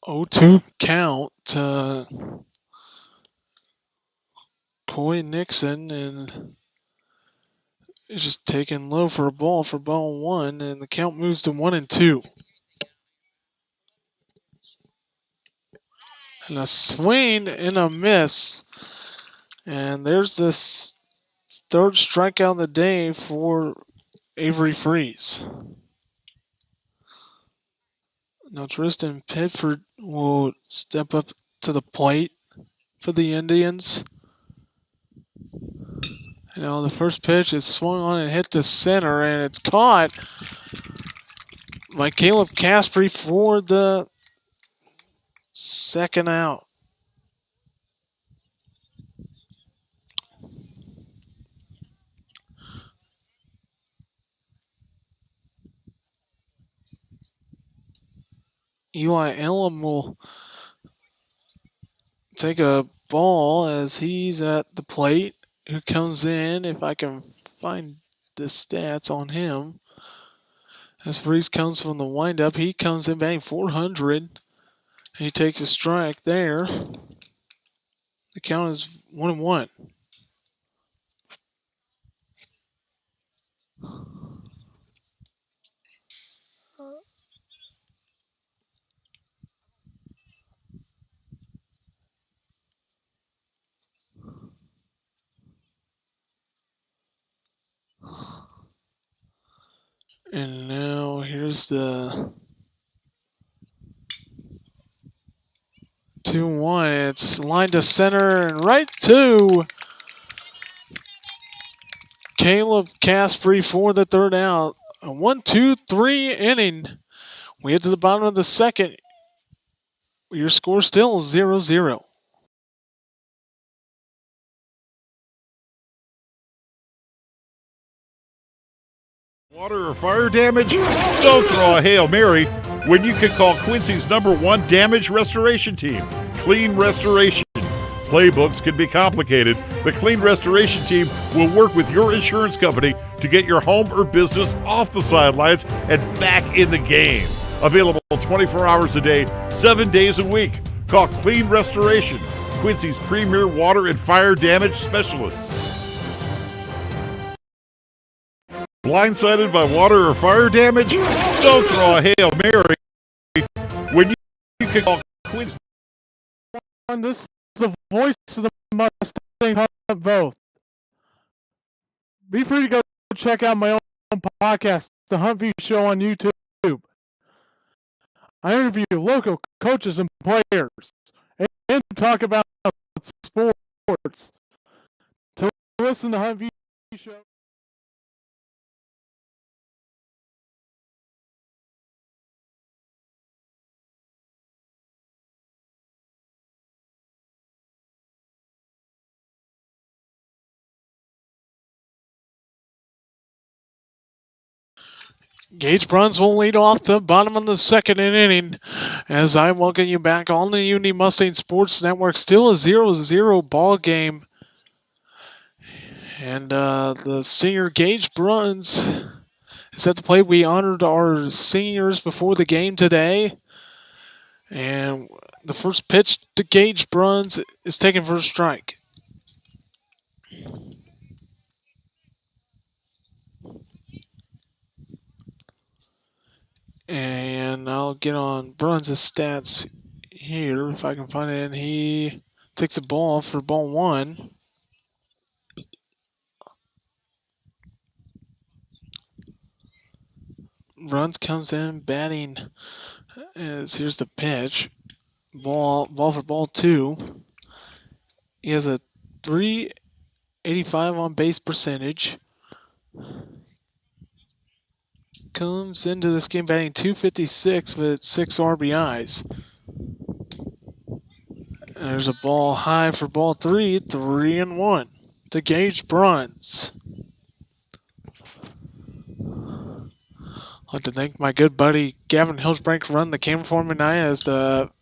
0-2 count to Coy Nixon, and it's just taking low for ball one, and the count moves to 1-2. And a swing and a miss. And there's this third strikeout of the day for Avery Freeze. Now Tristan Pitford will step up to the plate for the Indians. You know, the first pitch is swung on and hit to center, and it's caught by Caleb Caspery for the second out. Eli Elam will take a ball as he's at the plate. Who comes in, if I can find the stats on him. As Freeze comes from the windup, he comes in batting .400. He takes a strike there. The count is 1-1. And now here's the 2-1. It's lined to center and right to Caleb Caspery for the third out. A 1-2-3 inning. We get to the bottom of the second. Your score still 0-0. Water or fire damage? Don't throw a Hail Mary when you can call Quincy's #1 damage restoration team, Clean Restoration. Playbooks can be complicated. The Clean Restoration team will work with your insurance company to get your home or business off the sidelines and back in the game. Available 24 hours a day, 7 days a week. Call Clean Restoration, Quincy's premier water and fire damage specialists. Blindsided by water or fire damage? Don't throw a Hail Mary when you can call Quincy. This is the voice of the Mustang Hunt Vote. Be free to go check out my own podcast, The Hunt View Show on YouTube. I interview local coaches and players and talk about sports. To listen to Hunt View Show. Gage Bruns will lead off the bottom of the second inning as I welcome you back on the Unity Mustang Sports Network. Still a 0-0 ball game. And the senior Gage Bruns is at the plate. We honored our seniors before the game today. And the first pitch to Gage Bruns is taken for a strike. And I'll get on Bruns' stats here if I can find it. And he takes a ball for ball one. Bruns comes in batting as here's the pitch. Ball for ball two. He has a .385 on base percentage. Comes into this game batting .256 with 6 RBIs. And there's a ball high for ball three, 3-1 to Gage Bruns. I'd like to thank my good buddy Gavin Hilsbrink run the camera for me tonight as the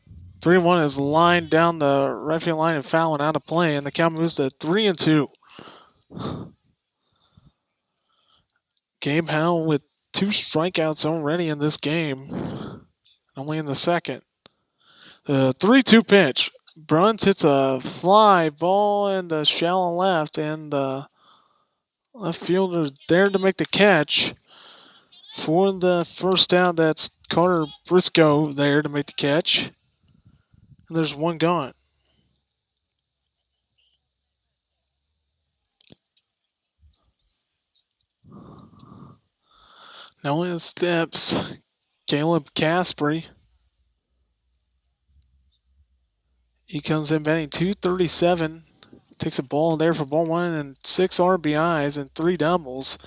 3-1 is lined down the right field line and fouling out of play, and the count moves to 3-2. Gabe Howell with 2 strikeouts already in this game, only in the second. The 3-2 pitch. Bruns hits a fly ball in the shallow left, and the left fielder there to make the catch for the first out. That's Carter Briscoe there to make the catch. And there's one gone. Now in steps Caleb Caspery. He comes in batting .237. Takes a ball there for ball one and 6 RBIs and 3 doubles.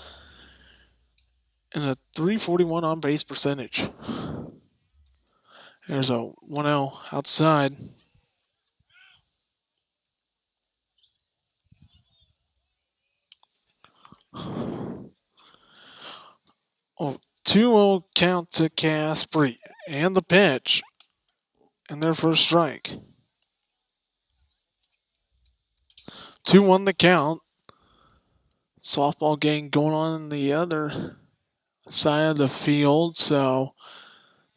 And a .341 on base percentage. There's a 1-0 outside. Oh, 2-0 count to Caspery. And the pitch. And their first strike. 2-1 the count. Softball game going on the other side of the field, so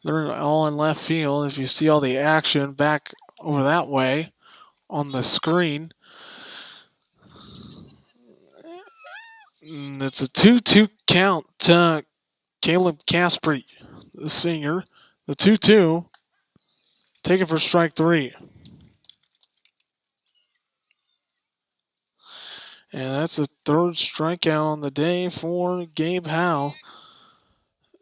they're all in left field. If you see all the action back over that way on the screen. And it's a 2-2 count to Caleb Caspery, the senior. The 2-2, taken for strike 3. And that's the 3rd strikeout on the day for Gabe Howe.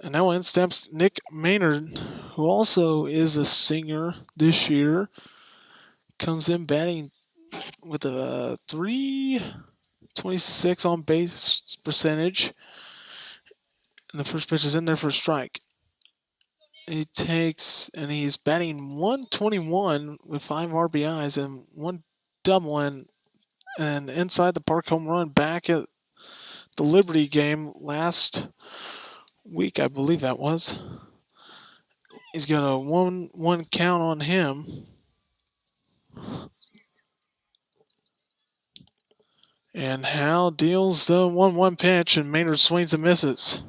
And now in steps Nick Maynard, who also is a senior this year. Comes in batting with a .326 on base percentage. And the first pitch is in there for a strike. He takes, and he's batting .121 with 5 RBIs and 1 double and an inside the park home run back at the Liberty game last week, I believe that was. He's got a 1-1 count on him. And Howe deals the 1-1 pitch, and Maynard swings and misses.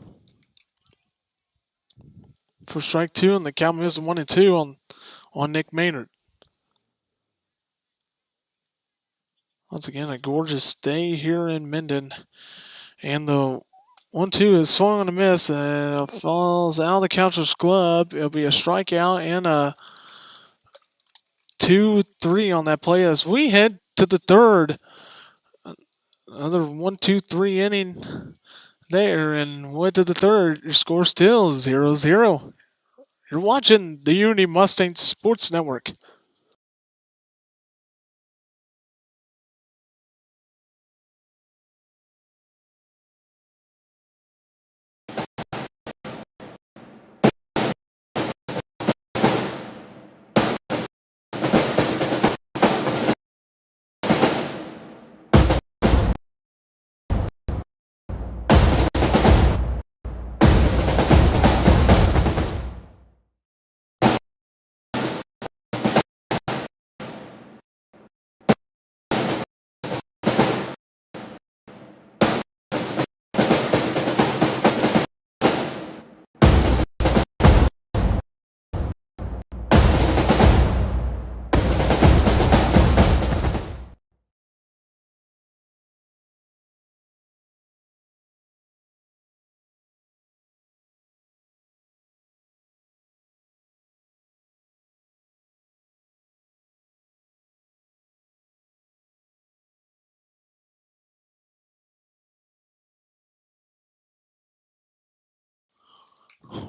For strike 2, and the count is 1-2 on Nick Maynard. Once again, a gorgeous day here in Minden. And the 1-2 is swung on a miss, and it falls out of the catcher's glove. It'll be a strikeout and a 2-3 on that play as we head to the 3rd. Another 1-2-3 inning there, and went to the 3rd. Your score still 0-0. You're watching the Unity Mustang Sports Network.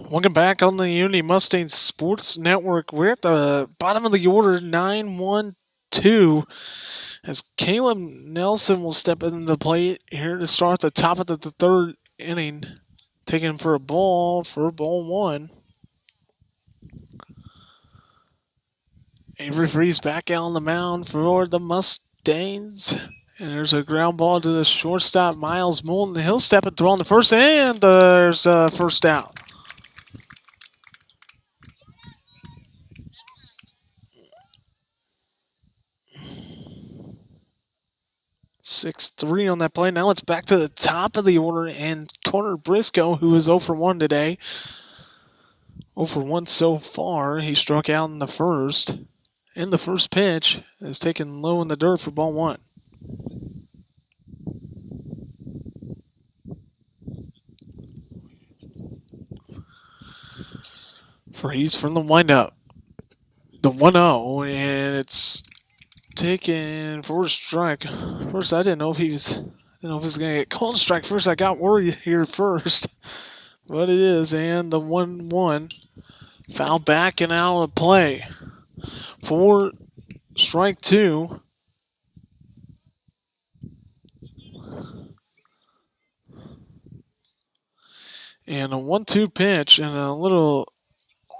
Welcome back on the Unity Mustang Sports Network. We're at the bottom of the order, 9-1-2, as Caleb Nelson will step into the plate here to start the top of the 3rd inning, taking for ball 1. Avery Freeze back out on the mound for the Mustangs. And there's a ground ball to the shortstop, Miles Moulton. He'll step and throw on the first, and there's a first out. 6-3 on that play. Now it's back to the top of the order, and Carter Briscoe, who is 0 for 1 today. 0 for 1 so far. He struck out in the first. in the first pitch is taken low in the dirt for ball one. Freeze from the windup. The 1-0, and it's taken for a strike. First, I didn't know if he was going to get called strike first. I got worried here first, but it is, and the 1-1 foul back and out of play for strike two. And a 1-2 pitch and a little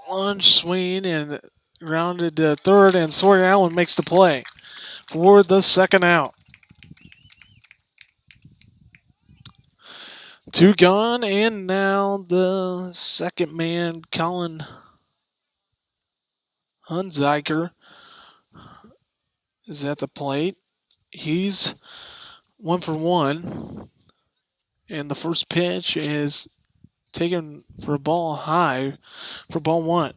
lunge swing and grounded to third, and Sawyer Allen makes the play for the second out. 2 gone, and now the second man, Colin Hunziker, is at the plate. He's 1 for 1, and the first pitch is taken for a ball high for ball one.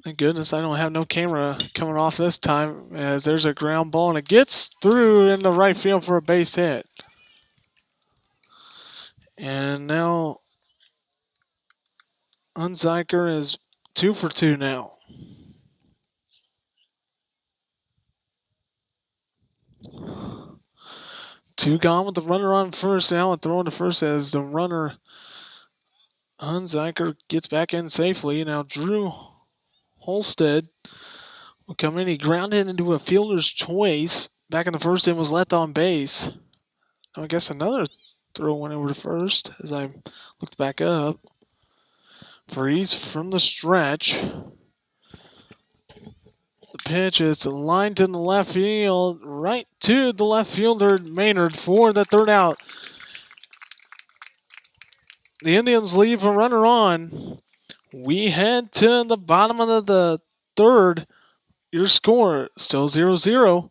Thank goodness I don't have no camera coming off this time, as there's a ground ball and it gets through into right field for a base hit. And now Hunziker is 2 for 2 now. Two gone with the runner on first. Allen throwing to first as the runner Hunziker gets back in safely. Now Drew Holstead will come in. He grounded into a fielder's choice back in the first and was left on base. Now I guess another throw went over to first as I looked back up. Freeze from the stretch. The pitch is lined in the left field, right to the left fielder Maynard for the third out. The Indians leave a runner on. We head to the bottom of the third. Your score still 0-0.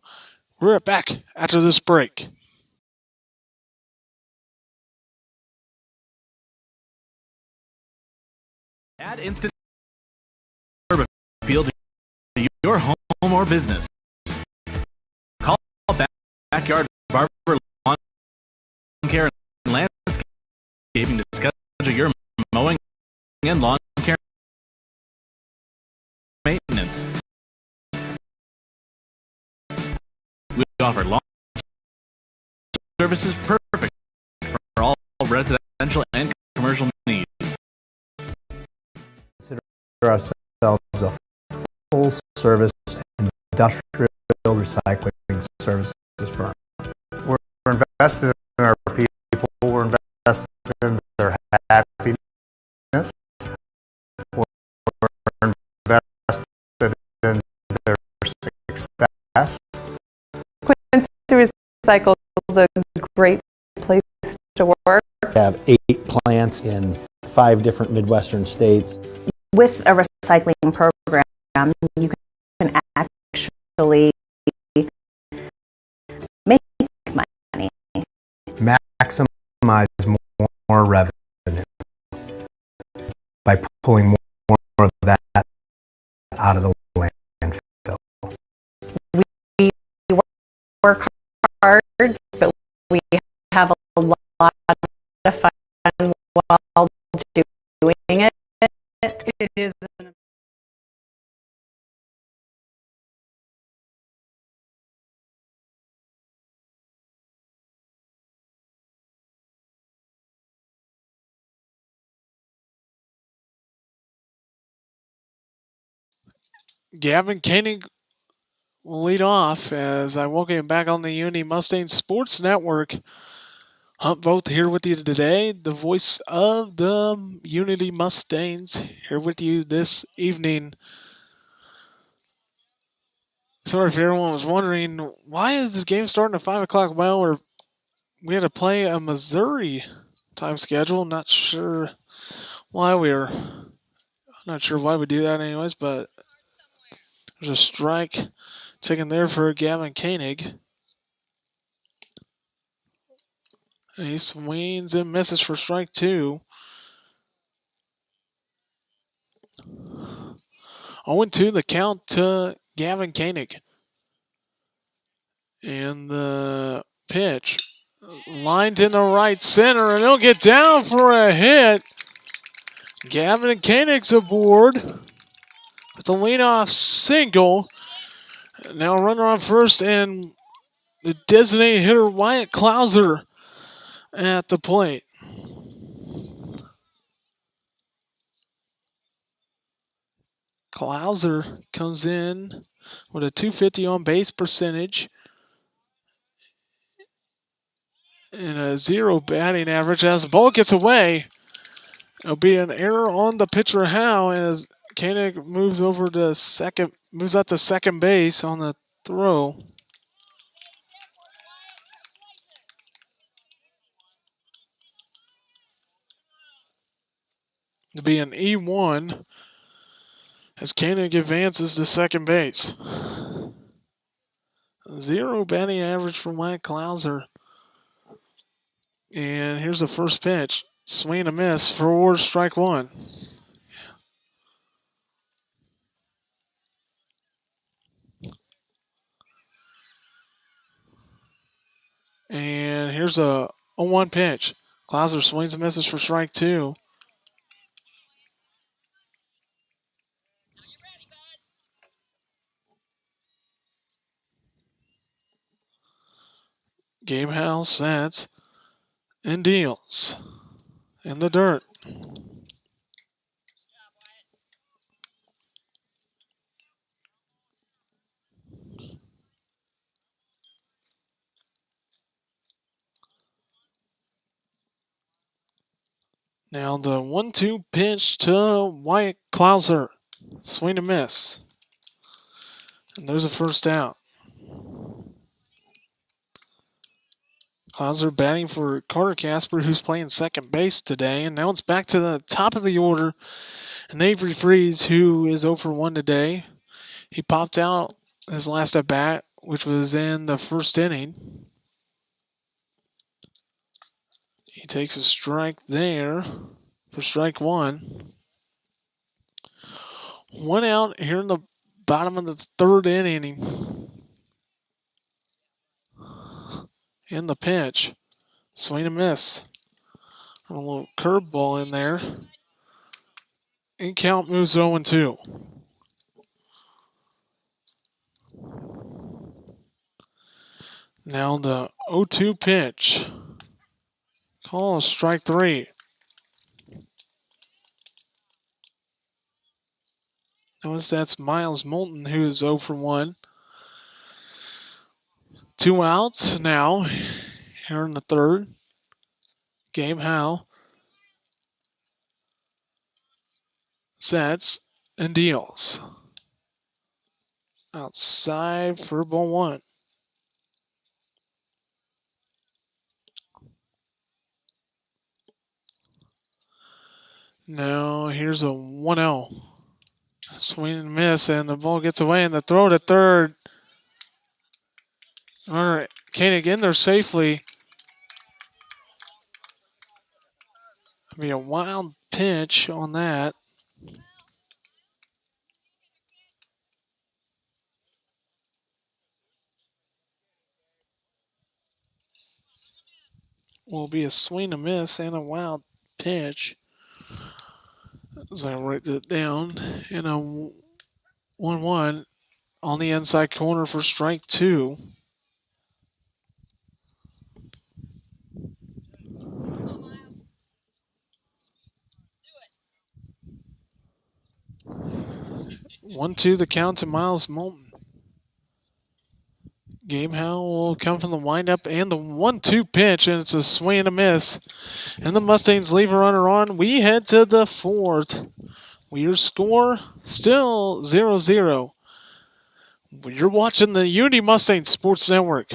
We're right back after this break. Add instant appeal to your home or business. Call Backyard Barber Lawn Care and Landscaping to schedule your mowing and lawn care maintenance. We offer lawn services perfect for all residential and commercial needs. Consider ourselves a full-service industrial recycling services firm. We're invested in our people. We're invested in their happiness. We're invested in their success. Quincy Recycle is a great place to work. We have 8 plants in 5 different Midwestern states. With a recycling program, you can actually make money. Maximize more revenue by pulling more of that out of the landfill. We work hard, but we have a lot of fun while doing it. It is Gavin Koenig will lead off as I welcome him back on the Unity Mustang Sports Network. Hunt Voth here with you today, the voice of the Unity Mustangs here with you this evening. Sorry if everyone was wondering, why is this game starting at 5 o'clock? Well, we had to play a Missouri time schedule. Not sure why I'm not sure why we do that anyways, but there's a strike taken there for Gavin Koenig. And he swings and misses for strike 2. 0-2 the count to Gavin Koenig. And the pitch lined in the right center, and he'll get down for a hit. Gavin Koenig's aboard with the leadoff single. Now runner on first, and the designated hitter Wyatt Klauser at the plate. Klauser comes in with a .250 on base percentage and a 0 batting average. As the ball gets away, it'll be an error on the pitcher Howe as Koenig moves out to second base on the throw. It'll be an E1 as Koenig advances to second base. 0 batting average for Mike Klauser. And here's the first pitch. Swing and a miss for strike one. And here's a 0-1 pitch. Klauser swings and misses for strike two. Gabe Howe sets and deals in the dirt. Now the 1-2 pitch to Wyatt Klauser. Swing and miss. And there's a first out. Klauser batting for Carter Casper, who's playing second base today. And now it's back to the top of the order. And Avery Freeze, who is 0 for 1 today. He popped out his last at bat, which was in the first inning. He takes a strike there for strike one. One out here in the bottom of the third inning. In the pitch. Swing and miss. A little curveball in there. And count moves 0-2. Now the 0-2 pitch. Call strike three. Notice that's Miles Moulton, who is 0 for 1. 2 outs now here in the third. Gabe Howe sets and deals. Outside for ball one. Now here's a 1-0. Swing and miss, and the ball gets away, and the throw to third. All right, Koenig in there safely. It'll be a wild pitch on that. Will be a swing and miss and a wild pitch. As I write that down, and a 1-1 on the inside corner for strike two. One, two, the count to Miles Moulton. Gabe Howe will come from the windup and the 1-2 pitch, and it's a swing and a miss. And the Mustangs leave a runner on. We head to the fourth. Your score still 0-0. You're watching the Unity Mustangs Sports Network.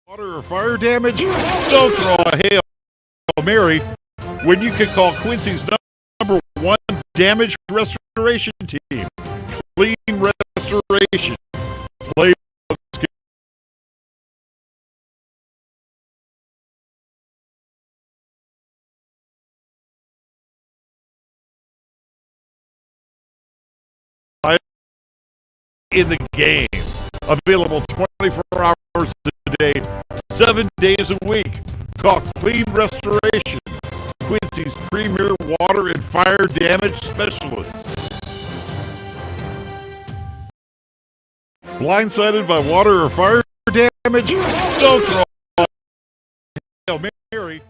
Water or fire damage? Don't throw a Hail Mary when you can call Quincy's number one damage restoration team. Clean Restoration. Play in the game. Available 24 hours a day, 7 days a week. Call Clean Restoration, Quincy's premier water and fire damage specialists. Blindsided by water or fire damage? Don't throw Hail Mary.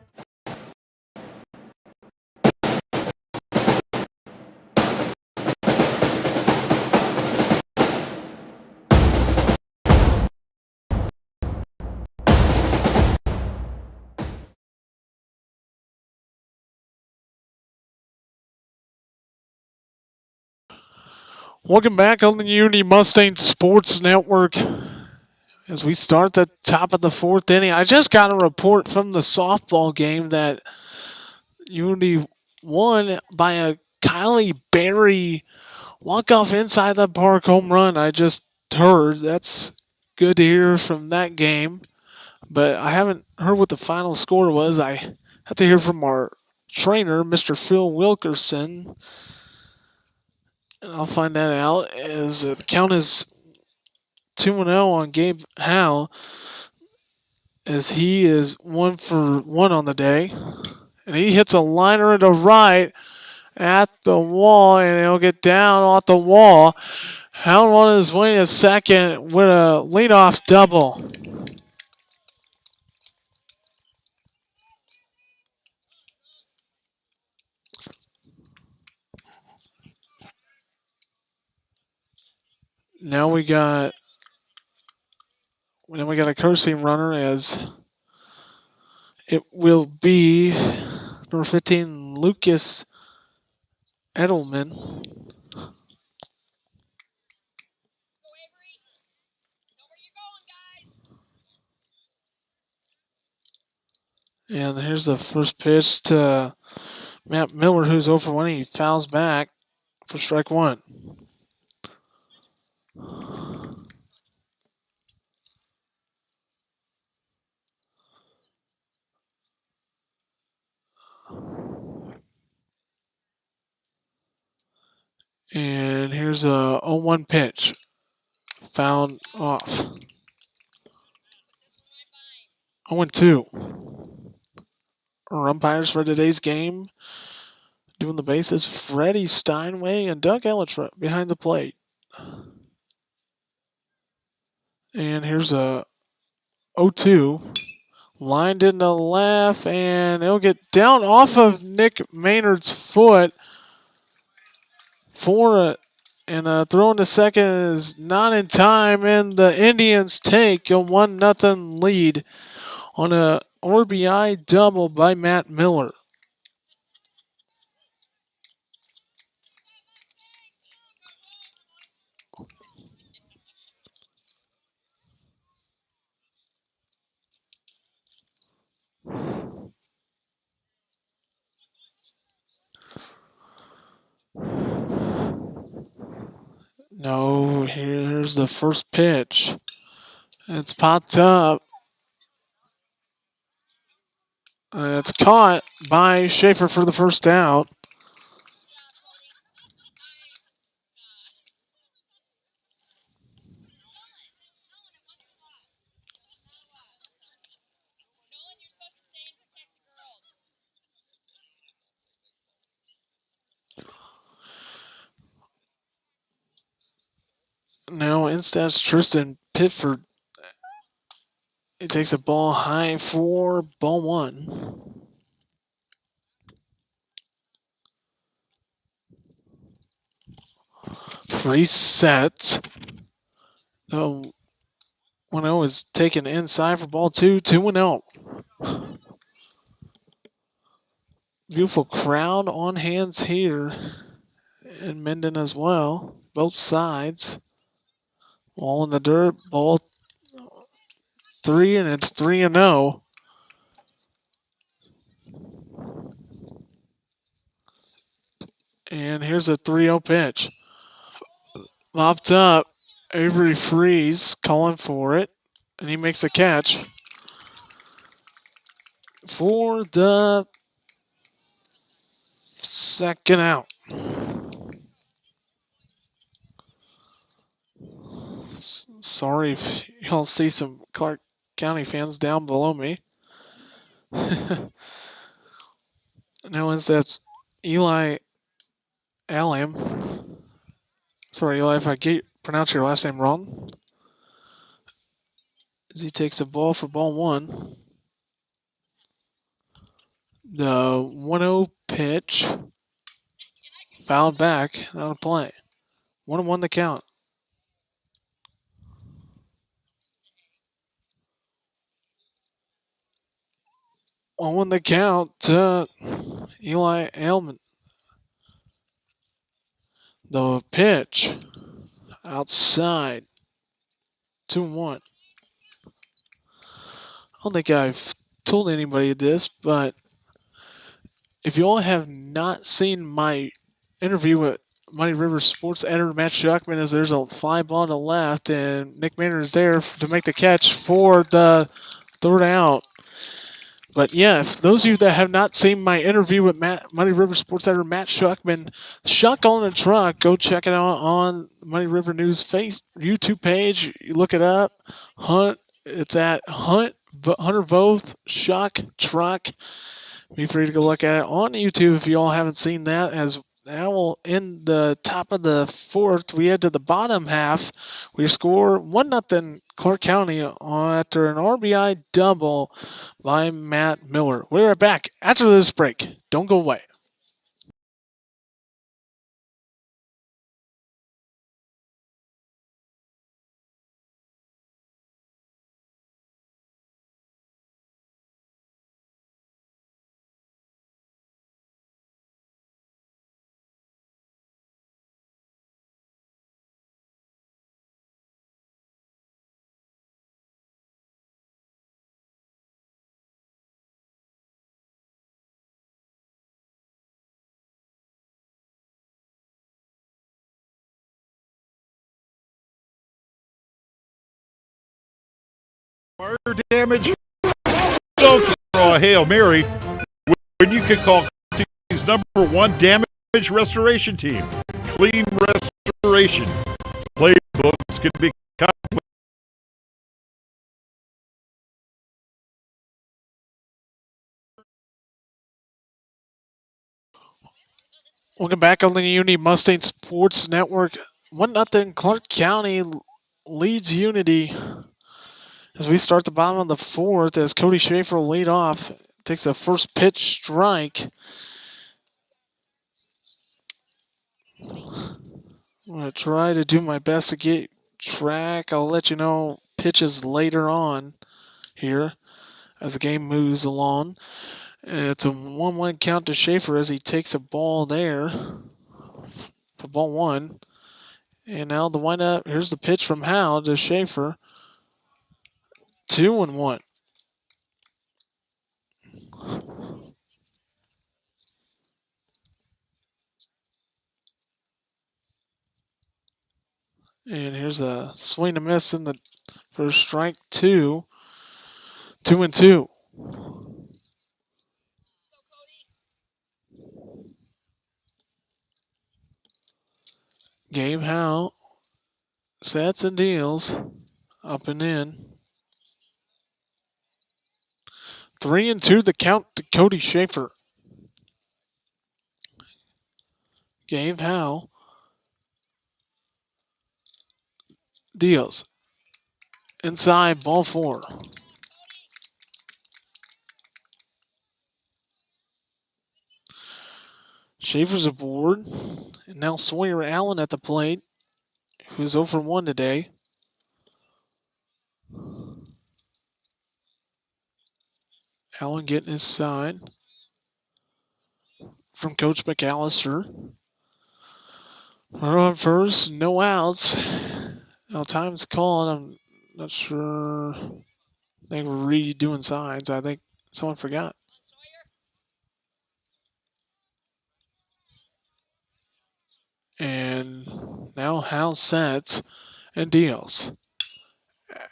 Welcome back on the Unity Mustang Sports Network as we start the top of the fourth inning. I just got a report from the softball game that Unity won by a Kylie Berry walk-off inside the park home run. I just heard. That's good to hear from that game, but I haven't heard what the final score was. I have to hear from our trainer, Mr. Phil Wilkerson. And I'll find that out as the count is 2-0 on Gabe Howe as he is 1 for 1 on the day. And he hits a liner to right at the wall, and he'll get down off the wall. Howe on his way to second with a leadoff double. Now we got a courtesy runner as it will be number 15, Lucas Edelman. And here's the first pitch to Matt Miller, who's 0 for 1. He fouls back for strike one. And here's a 0-1 pitch. Fouled off. 0-2. Our umpires for today's game doing the bases, Freddie Steinway and Doug Elliott behind the plate. And here's a 0-2. Lined into left, and it'll get down off of Nick Maynard's foot for it. And throwing to second is not in time, and the Indians take a 1-0 lead on a RBI double by Matt Miller. No, here's the first pitch. It's popped up. It's caught by Schaefer for the first out. Now instead Tristan Pitford. He takes a ball high for ball one. Reset. The 1-0 is taken inside for ball two. 2-0. Beautiful crowd on hands here in Minden as well. Both sides. Ball in the dirt. Ball 3, and it's 3-0. And here's a 3-0 pitch. Lopped up. Avery Freeze calling for it. And he makes a catch for the second out. Sorry if y'all see some Clark County fans down below me. Now that's Eli Alam. Sorry, Eli, if I pronounce your last name wrong. As he takes the ball for ball one. The 1-0 pitch. Fouled back, out of play. 1-1 the count. 1-1 the count to Eli Ailman. The pitch outside. 2-1. I don't think I've told anybody this, but if you all have not seen my interview with Muddy River Sports editor Matt Schuckman, as there's a fly ball to the left, and Nick Manor is there to make the catch for the third out. But yeah, if those of you that have not seen my interview with Muddy River Sports editor Matt Schuckman, Shuck on the Truck, go check it out on Muddy River News YouTube page. You look it up. It's at Hunter Voth Shuck Truck. Be free to go look at it on YouTube if you all haven't seen that. As now in the top of the fourth, we head to the bottom half. We score 1-0 Clark County after an RBI double by Matt Miller. We're back after this break. Don't go away. Fire damage? Don't throw a Hail Mary when you can call Quincy's #1 damage restoration team. Clean Restoration. Playbooks can be Welcome back on the Unity Mustang Sports Network. 1-0 Clark County leads Unity as we start the bottom of the fourth, as Cody Schaefer will lead off. Takes a first pitch strike. I'm going to try to do my best to get track. I'll let you know pitches later on here as the game moves along. It's a 1-1 count to Schaefer as he takes a ball there for ball one. And now the windup. Here's the pitch from Howe to Schaefer. 2-1. And here's a swing and miss in the first strike. 2-2. Gabe Howe sets and deals up and in. 3-2 the count to Cody Schaefer. Gabe Howe deals inside, ball four. Schaefer's aboard, and now Sawyer Allen at the plate, who's 0 for 1 today. Allen getting his side from Coach McAllister. Runner on first, no outs. Now time's called. I'm not sure. I think we're redoing signs. I think someone forgot. And now Hal sets and deals.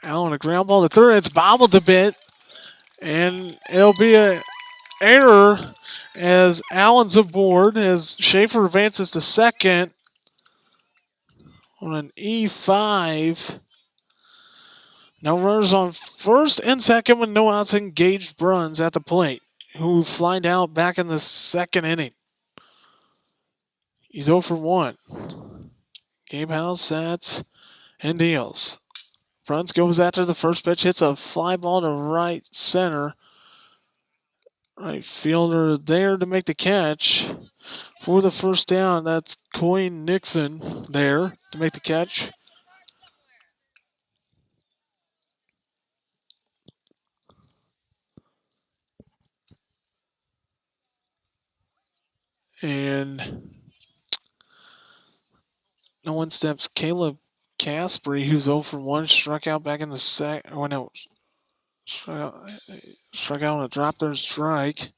Allen a ground ball to third. It's bobbled a bit. And it'll be an error as Allen's aboard as Schaefer advances to second on an E5. Now runners on first and second with no outs, engaged Bruns at the plate, who flied out back in the second inning. He's 0 for 1. Gabe Howell sets and deals. Bruns goes after the first pitch, hits a fly ball to right center. Right fielder there to make the catch for the first down. That's Coy Nixon there to make the catch. And no one steps Caleb Caspery, who's 0 for 1, struck out back in the second. Oh, no. Struck out on a drop there strike.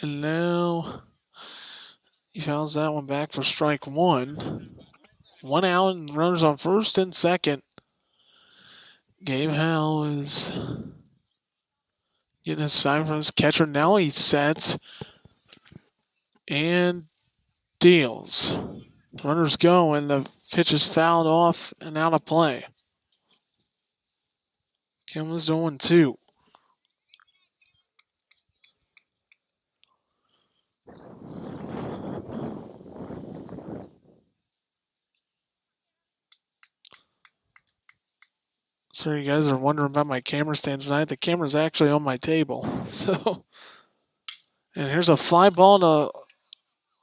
And now he fouls that one back for strike 1. 1 out and runners on first and second. Gabe Howell is getting his sign from his catcher. Now he sets and deals. Runners go, and the pitch is fouled off and out of play. Kim was 0-2. Sorry, you guys are wondering about my camera stand tonight. The camera's actually on my table. So, and here's a fly ball to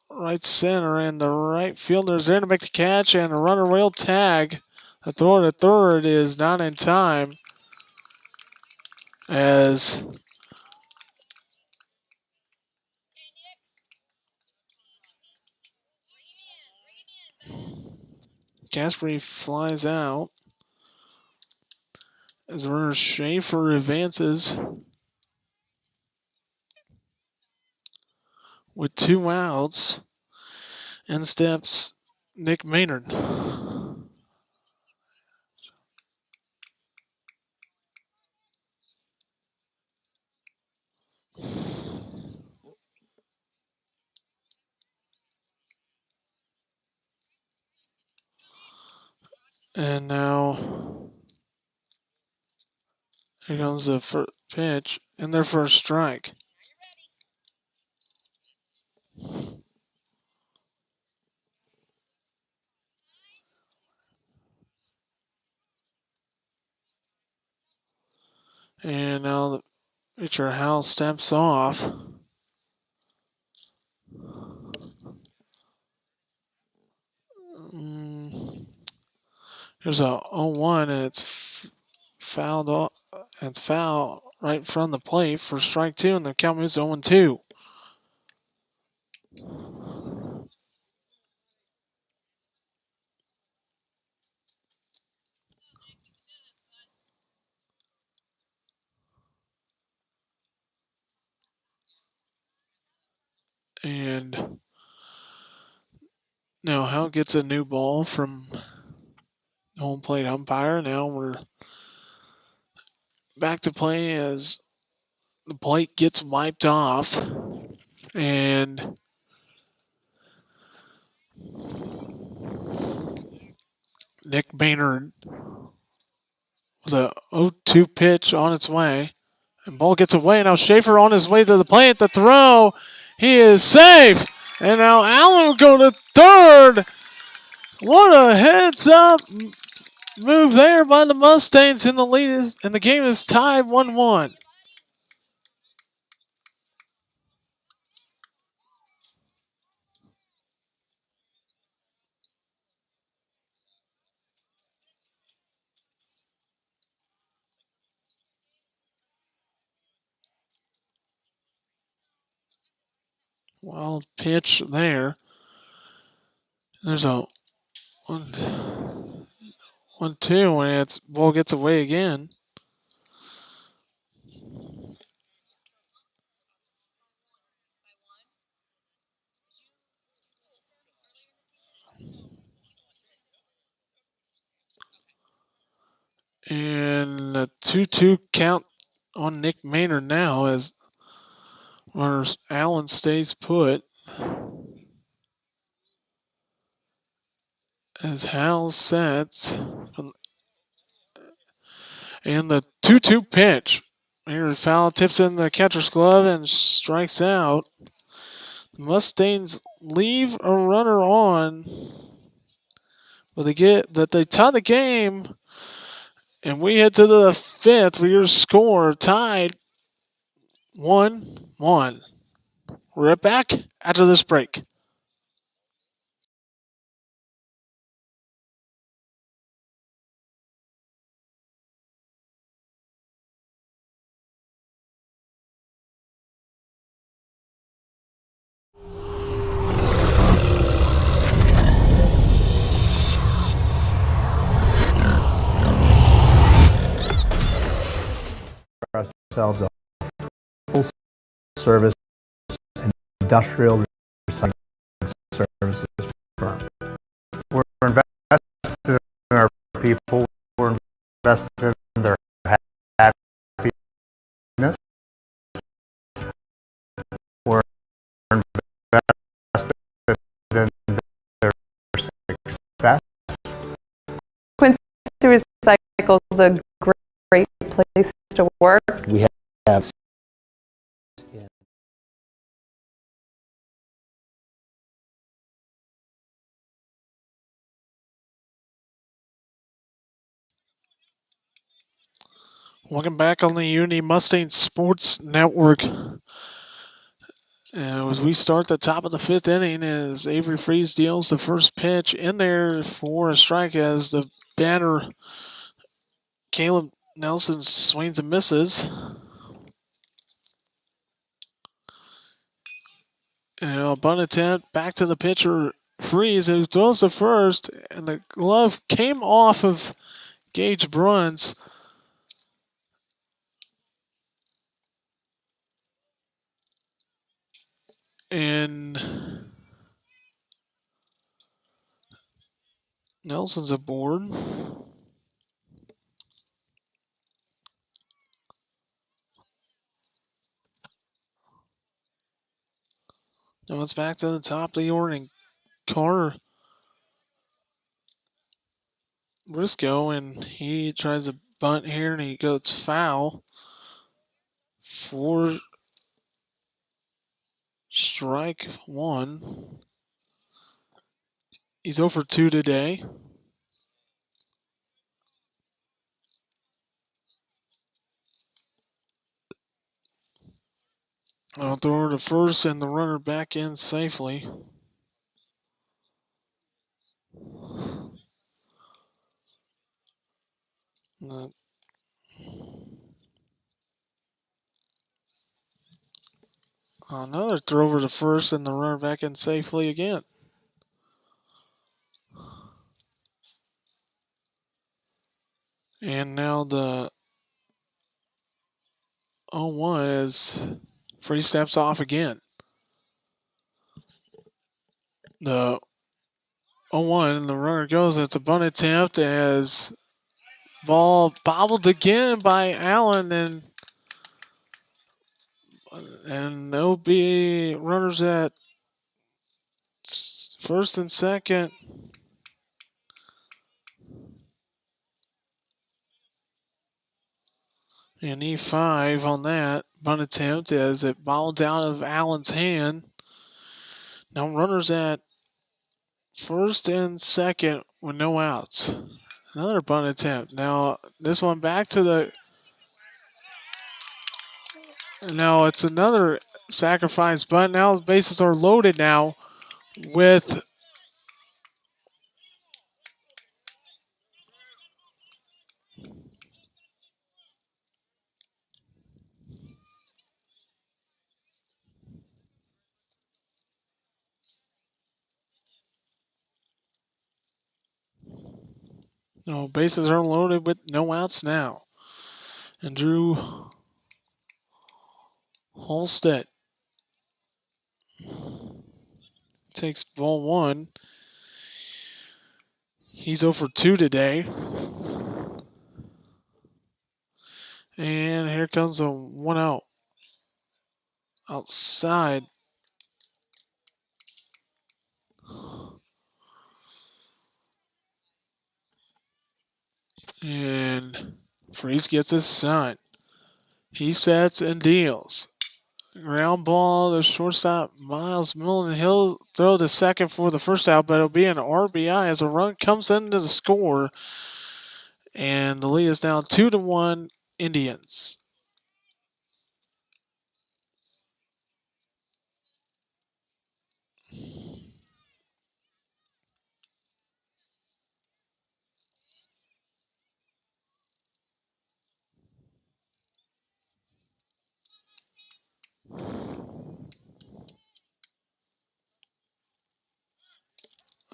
right center, and the right fielder's there to make the catch, and a runner will tag. The throw to third is not in time, as Caspery flies out. As runner Schaefer advances with 2 outs, and steps Nick Maynard. And now here comes the first pitch, and their first strike. And now the pitcher Howell steps off. Here's a 0-1, and it's fouled off. It's foul right in front of the plate for strike 2, and the count moves 0-2. And now Howell gets a new ball from home plate umpire. Now we're back to play as the plate gets wiped off, and Nick Maynard with a 0-2 pitch on its way. And ball gets away. Now Schaefer on his way to the plate. The throw. He is safe. And now Allen will go to third. What a heads up move there by the Mustangs, and the lead is, and the game is tied 1-1. Wild pitch there. There's a 1-2, and it's ball gets away again. And a 2-2 count on Nick Maynard now as runners Allen stays put. as Hal sets. And the 2-2 pitch. Here, foul tips in the catcher's glove and strikes out. The Mustangs leave a runner on, but they tie the game, and we head to the fifth. Your score tied 1-1. We're right back after this break. Ourselves a full service industrial recycling services firm. We're invested in our people. We're invested in their happiness. We're invested in their success. Quincy Recycle is a great place to work. We have Welcome back on the Unity Mustang Sports Network. As we start the top of the fifth inning, as Avery Freeze deals the first pitch in there for a strike, as the batter Caleb Nelson swings and misses. And a bunt attempt back to the pitcher Freeze, who throws the first, and the glove came off of Gage Bruns. And Nelson's aboard. Now it's back to the top of the order, and Carter Briscoe, and he tries a bunt here, and he goes foul for strike one. He's 0 for 2 today. I'll throw her to first and the runner back in safely. Another throw over to first and the runner back in safely again. And now the 0-1 as Freeze steps off again. The 0-1 and the runner goes. It's a bunt attempt as ball bobbled again by Allen, and there'll be runners at first and second. And E5 on that bunt attempt as it bobbled out of Allen's hand. Now runners at first and second with no outs. Another bunt attempt. Now this one back to the... Now it's another sacrifice bunt. Now the bases are loaded now with... No, bases are loaded with no outs now. And Drew Holstead takes ball one. He's 0 for 2 today. And here comes a 1 out. Outside. And Freeze gets his son. He sets and deals. Ground ball, the shortstop, Miles Millen. He'll throw the second for the first out, but it'll be an RBI as a run comes into the score. And the lead is now 2-1 Indians.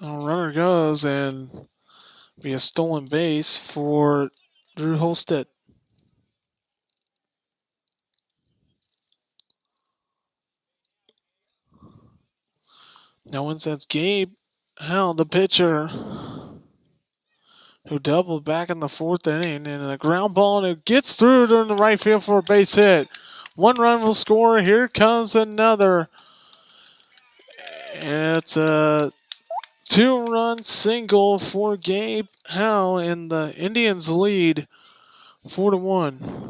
A runner goes and be a stolen base for Drew Holstead. Now in sets Gabe Howell, the pitcher, who doubled back in the fourth inning, and a ground ball, and it gets through to the right field for a base hit. One run will score. Here comes another. It's a 2-run single for Gabe Howell, and the Indians lead 4-1.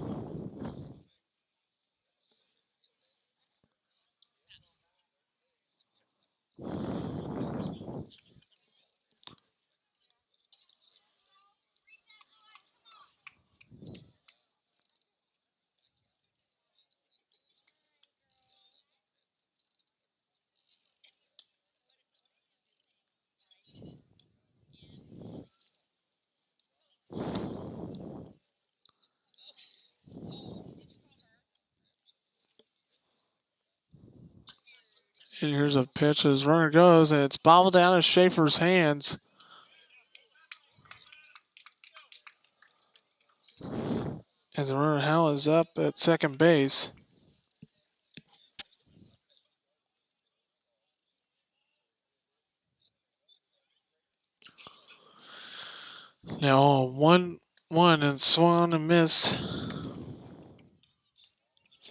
And here's a pitch as runner goes, and it's bobbled out of Schaefer's hands. As the runner Howell is up at second base. Now 1-1 and swung on and miss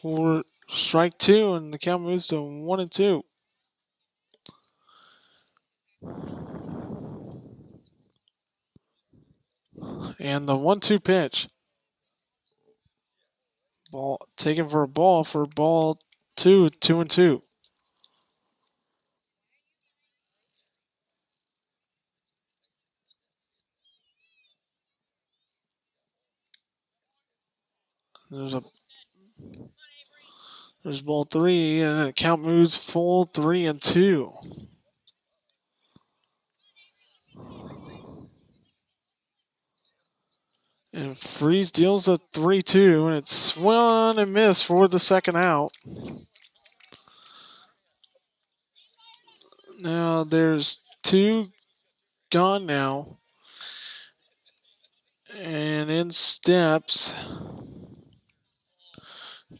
for strike two, and the count moves to 1-2. And the 1-2 pitch. Ball taken for ball 2, 2-2. There's ball 3, and the count moves full 3-2. And Freeze deals a 3-2, and it's swung and missed for the second out. Now there's 2 gone now. And in steps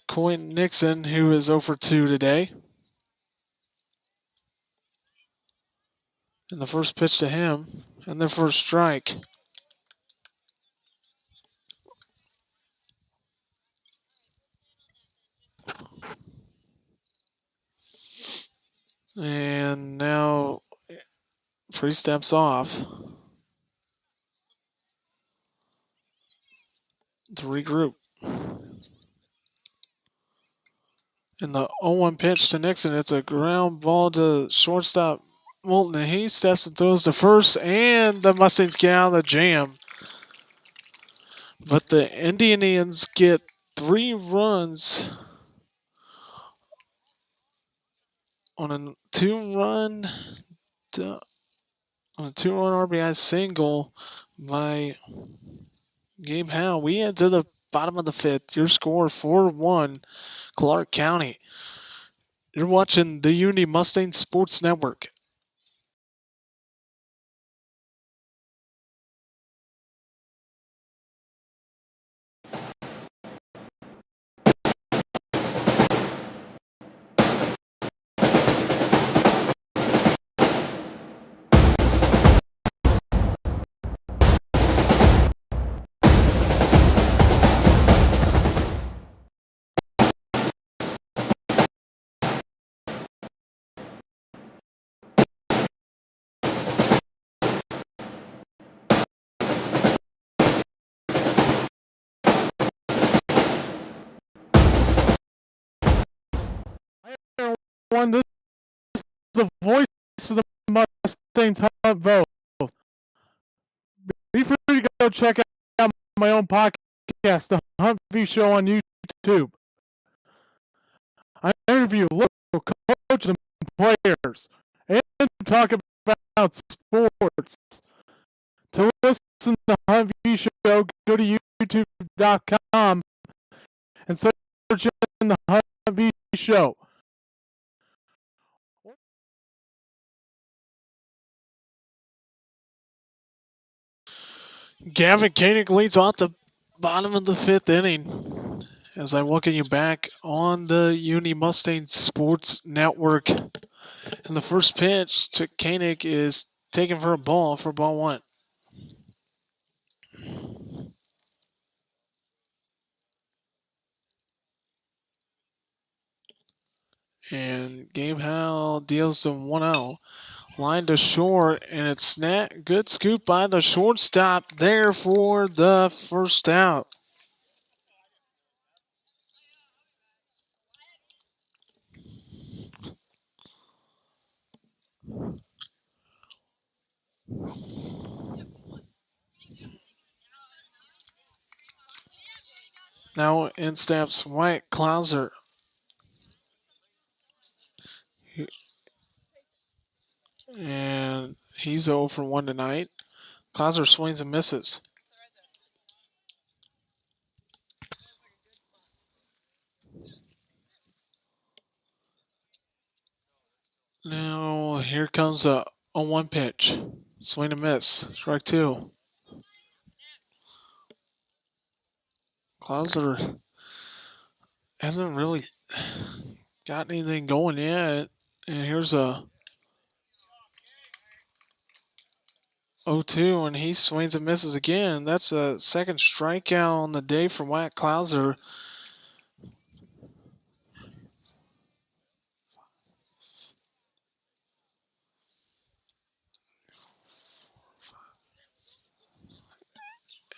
Quentin Nixon, who is 0 for 2 today. And the first pitch to him, and the first strike. And now Freeze steps off to regroup. And the 0-1 pitch to Nixon, it's a ground ball to shortstop Moulton, and he steps and throws to first, and the Mustangs get out of the jam. But the Indians get 3 runs on a 2-run RBI single by Gabe Howell. We head to the bottom of the 5th. Your score 4-1 Clark County. You're watching the Unity Mustang Sports Network. everyone. This is the voice of the Mustangs Hunt Vote. Be free to go check out my own podcast, The Hunt V Show on YouTube. I interview local coaches and players and talk about sports. To listen to Hunt V Show, go to youtube.com and search in the Hunt V Show. Gavin Koenig leads off the bottom of the 5th inning. As I welcome you back on the Uni Mustang Sports Network. And the first pitch to Koenig is taken for ball 1. And Gabe Howell deals the 1-0. Line to short, and it's good scoop by the shortstop there for the first out. Now in steps Wyatt Klauser. And he's 0 for 1 tonight. Klauser swings and misses. Now here comes a 0-1 pitch. Swing and miss. Strike 2. Klauser hasn't really got anything going yet. And here's a 0-2, and he swings and misses again. That's a second strikeout on the day for Wyatt Klauser.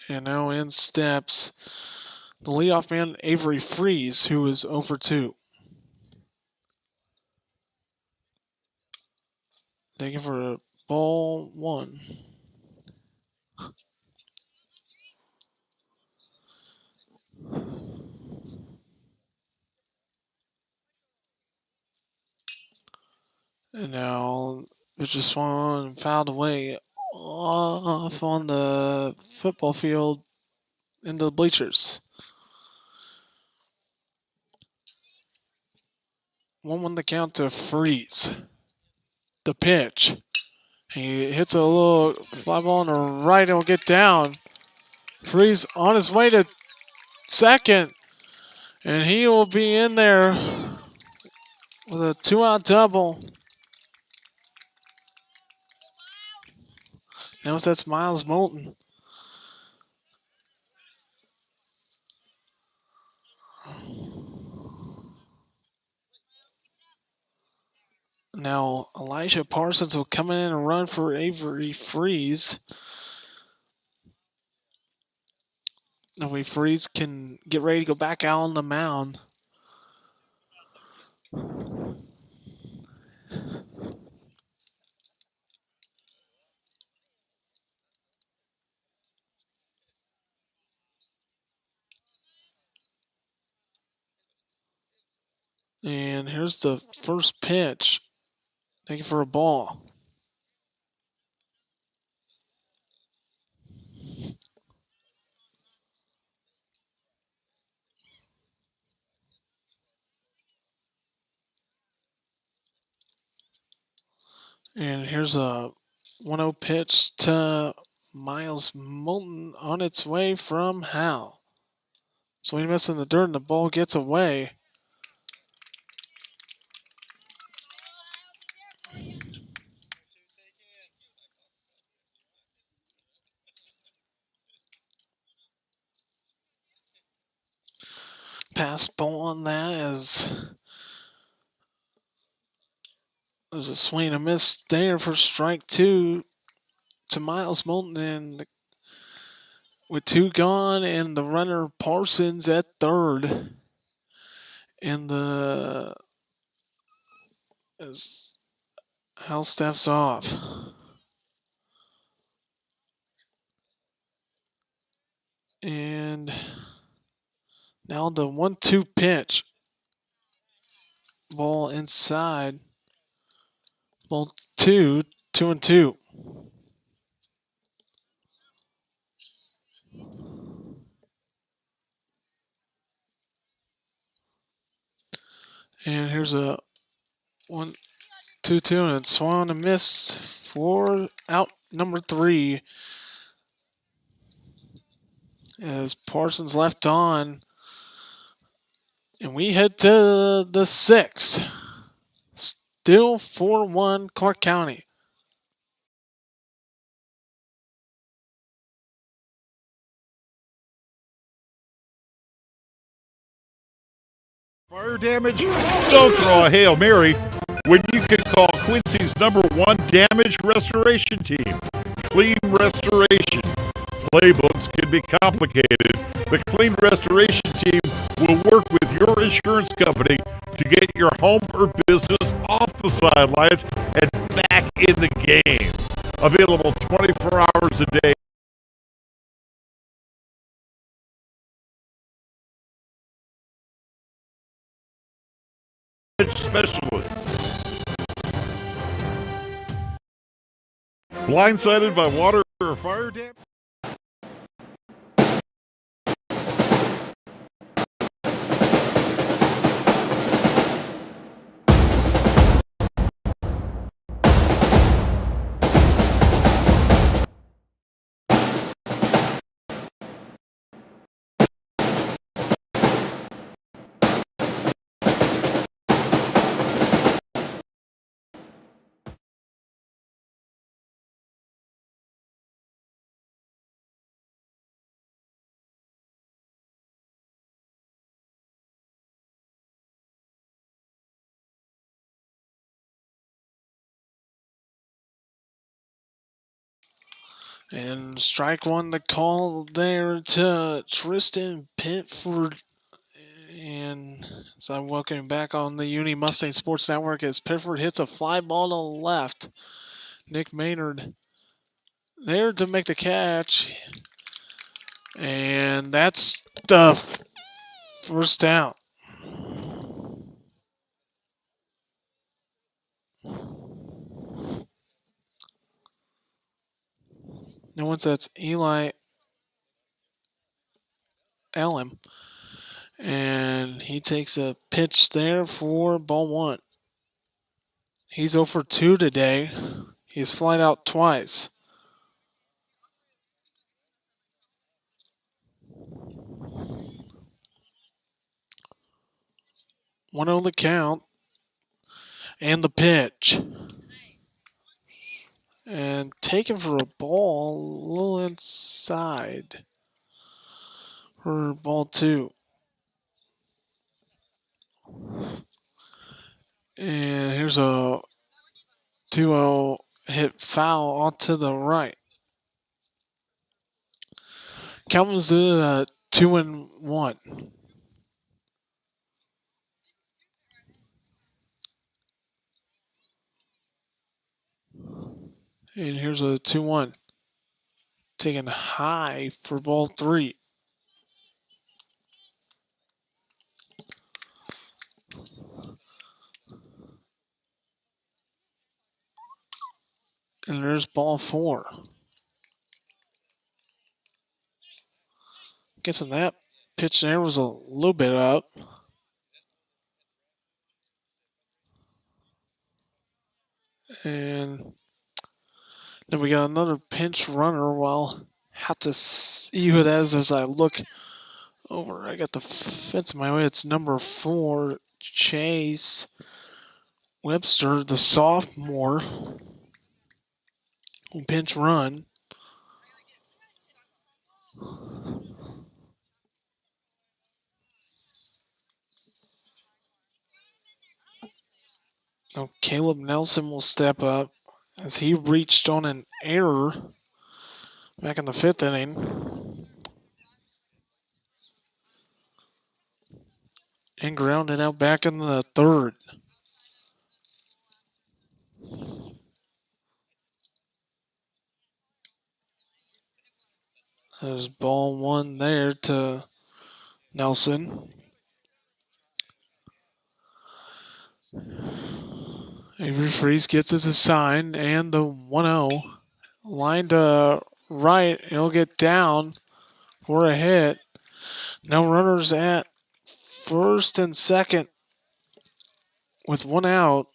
And now in steps the leadoff man, Avery Freeze, who is 0 for 2. Taking for ball 1. And now it just swung and fouled away off on the football field into the bleachers. 1-1 the count to Freeze. The pitch. He hits a little fly ball on the right. It'll get down. Freeze on his way to second. And he will be in there with a 2-out double. Now that's Miles Moulton. Now Elijah Parsons will come in and run for Avery Freeze. Avery Freeze can get ready to go back out on the mound. And here's the first pitch. Taking for a ball. And here's a 1-0 pitch to Miles Moulton on its way from Hal. Swing miss in the dirt and the ball gets away. Pass ball on that as there's a swing and a miss there for strike 2 to Miles Moulton, and with 2 gone and the runner Parsons at third. And the as Hal steps off. And now the 1-2 pitch. Ball inside. Ball 2-2. And here's a 1-2-2, and it's swung on a miss for out number 3. As Parsons left on. And we head to the 6th. Still 4-1 Clark County. Fire damage? Don't throw a Hail Mary when you can call Quincy's #1 damage restoration team. Clean Restoration. Playbooks can be complicated. The Clean Restoration team will work with your insurance company to get your home or business off the sidelines and back in the game. Available 24 hours a day. Specialists. Blindsided by water or fire damage? And strike one, the call there to Tristan Pitford. And so I'm welcoming back on the Uni Mustang Sports Network as Pitford hits a fly ball to the left. Nick Maynard there to make the catch. And that's the first down. No one sets Eli Allen. And he takes a pitch there for ball 1. He's 0 for 2 today. He's flied out twice. One on the count. And the pitch. And taken for a ball a little inside for ball 2. And here's a 2-0 hit foul onto the right. Count was 2-1. And here's a 2-1. Taken high for ball 3. And there's ball 4. Guessing that pitch there was a little bit up. And then we got another pinch runner. Well, have to see who it is as I look over. I got the fence in my way. It's number 4, Chase Webster, the sophomore. Pinch run. Now Caleb Nelson will step up as he reached on an error back in the 5th inning. And grounded out back in the 3rd. There's ball one there to Nelson. Avery Freeze gets his sign and the 1-0. Line to right. He'll get down for a hit. No runners at first and second with one out.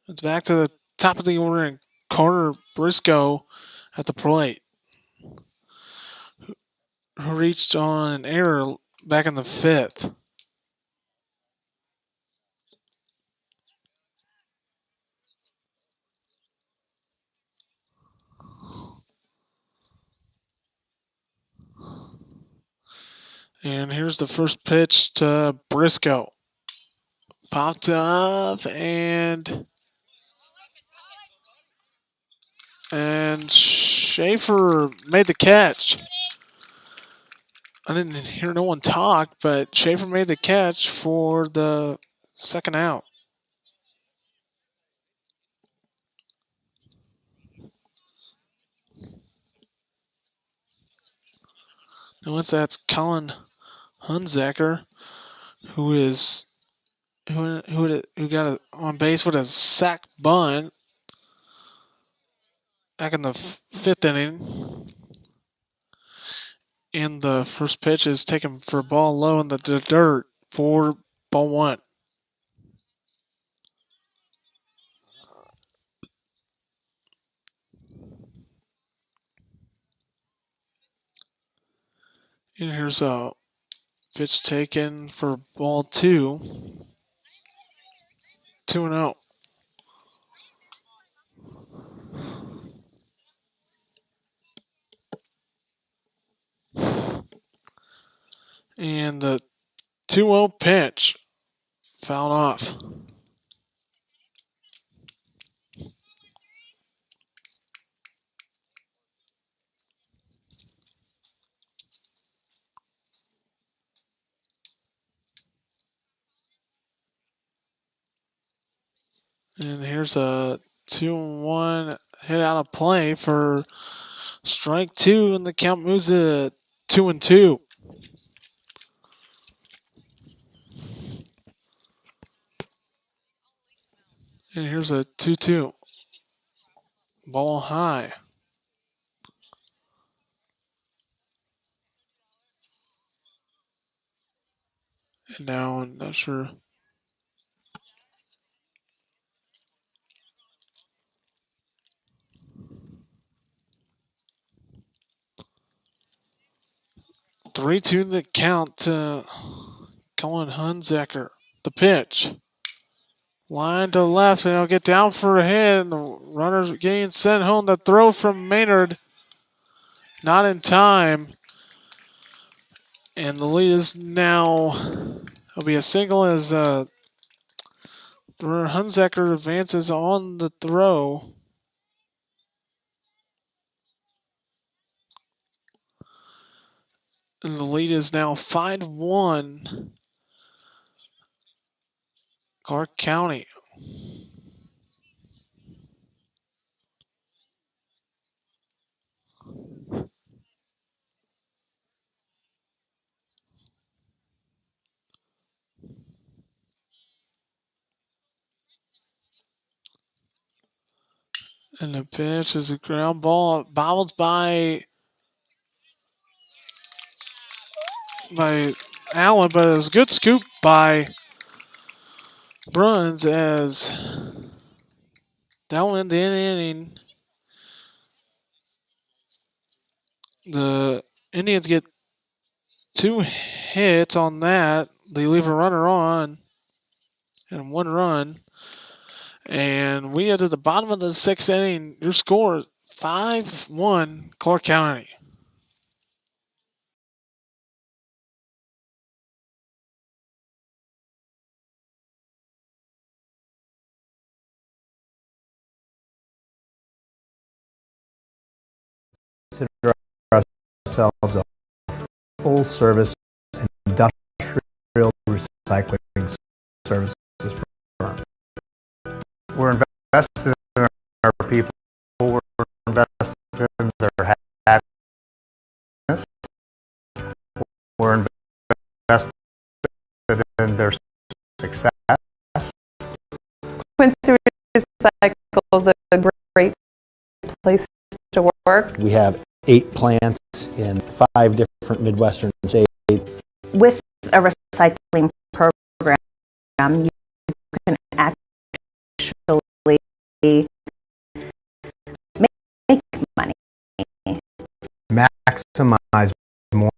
It's back to the top of the order and Carter Briscoe at the plate, who reached on an error back in the fifth. And here's the first pitch to Briscoe. Popped up and Schaefer made the catch. I didn't hear no one talk, but Schaefer made the catch for the second out. And once that's Colin Hunzacker, who got on base with a sac bunt back in the fifth inning. And the first pitch is taken for a ball low in the dirt for ball one. And here's a pitch taken for ball two. 2-0. And the 2-0 pitch fouled off. And here's a 2-1 hit out of play for strike two, and the count moves to 2-2. And here's a 2-2. Ball high. And now I'm not sure. Three-two the count to Colin Hunzacker. The pitch. Line to left, and he'll get down for a hit, and the runner's getting sent home. The throw from Maynard, not in time. And the lead is now, it'll be a single as Hunzacker advances on the throw. And the lead is now 5-1. Clark County. And the pitch is a ground ball, bobbled by Allen, but it's a good scoop by Bruns as that will end the inning. The Indians get 2 hits on that. They leave a runner on and 1 run. And we are to the bottom of the 6th inning. Your score 5-1 Clark County. Consider ourselves a full-service industrial recycling services firm. We're invested in our people. We're invested in their happiness. We're invested in their success. Quincy Recycle is a great place to work. We have 8 plants in 5 different Midwestern states. With a recycling program, you can actually make money. Maximize more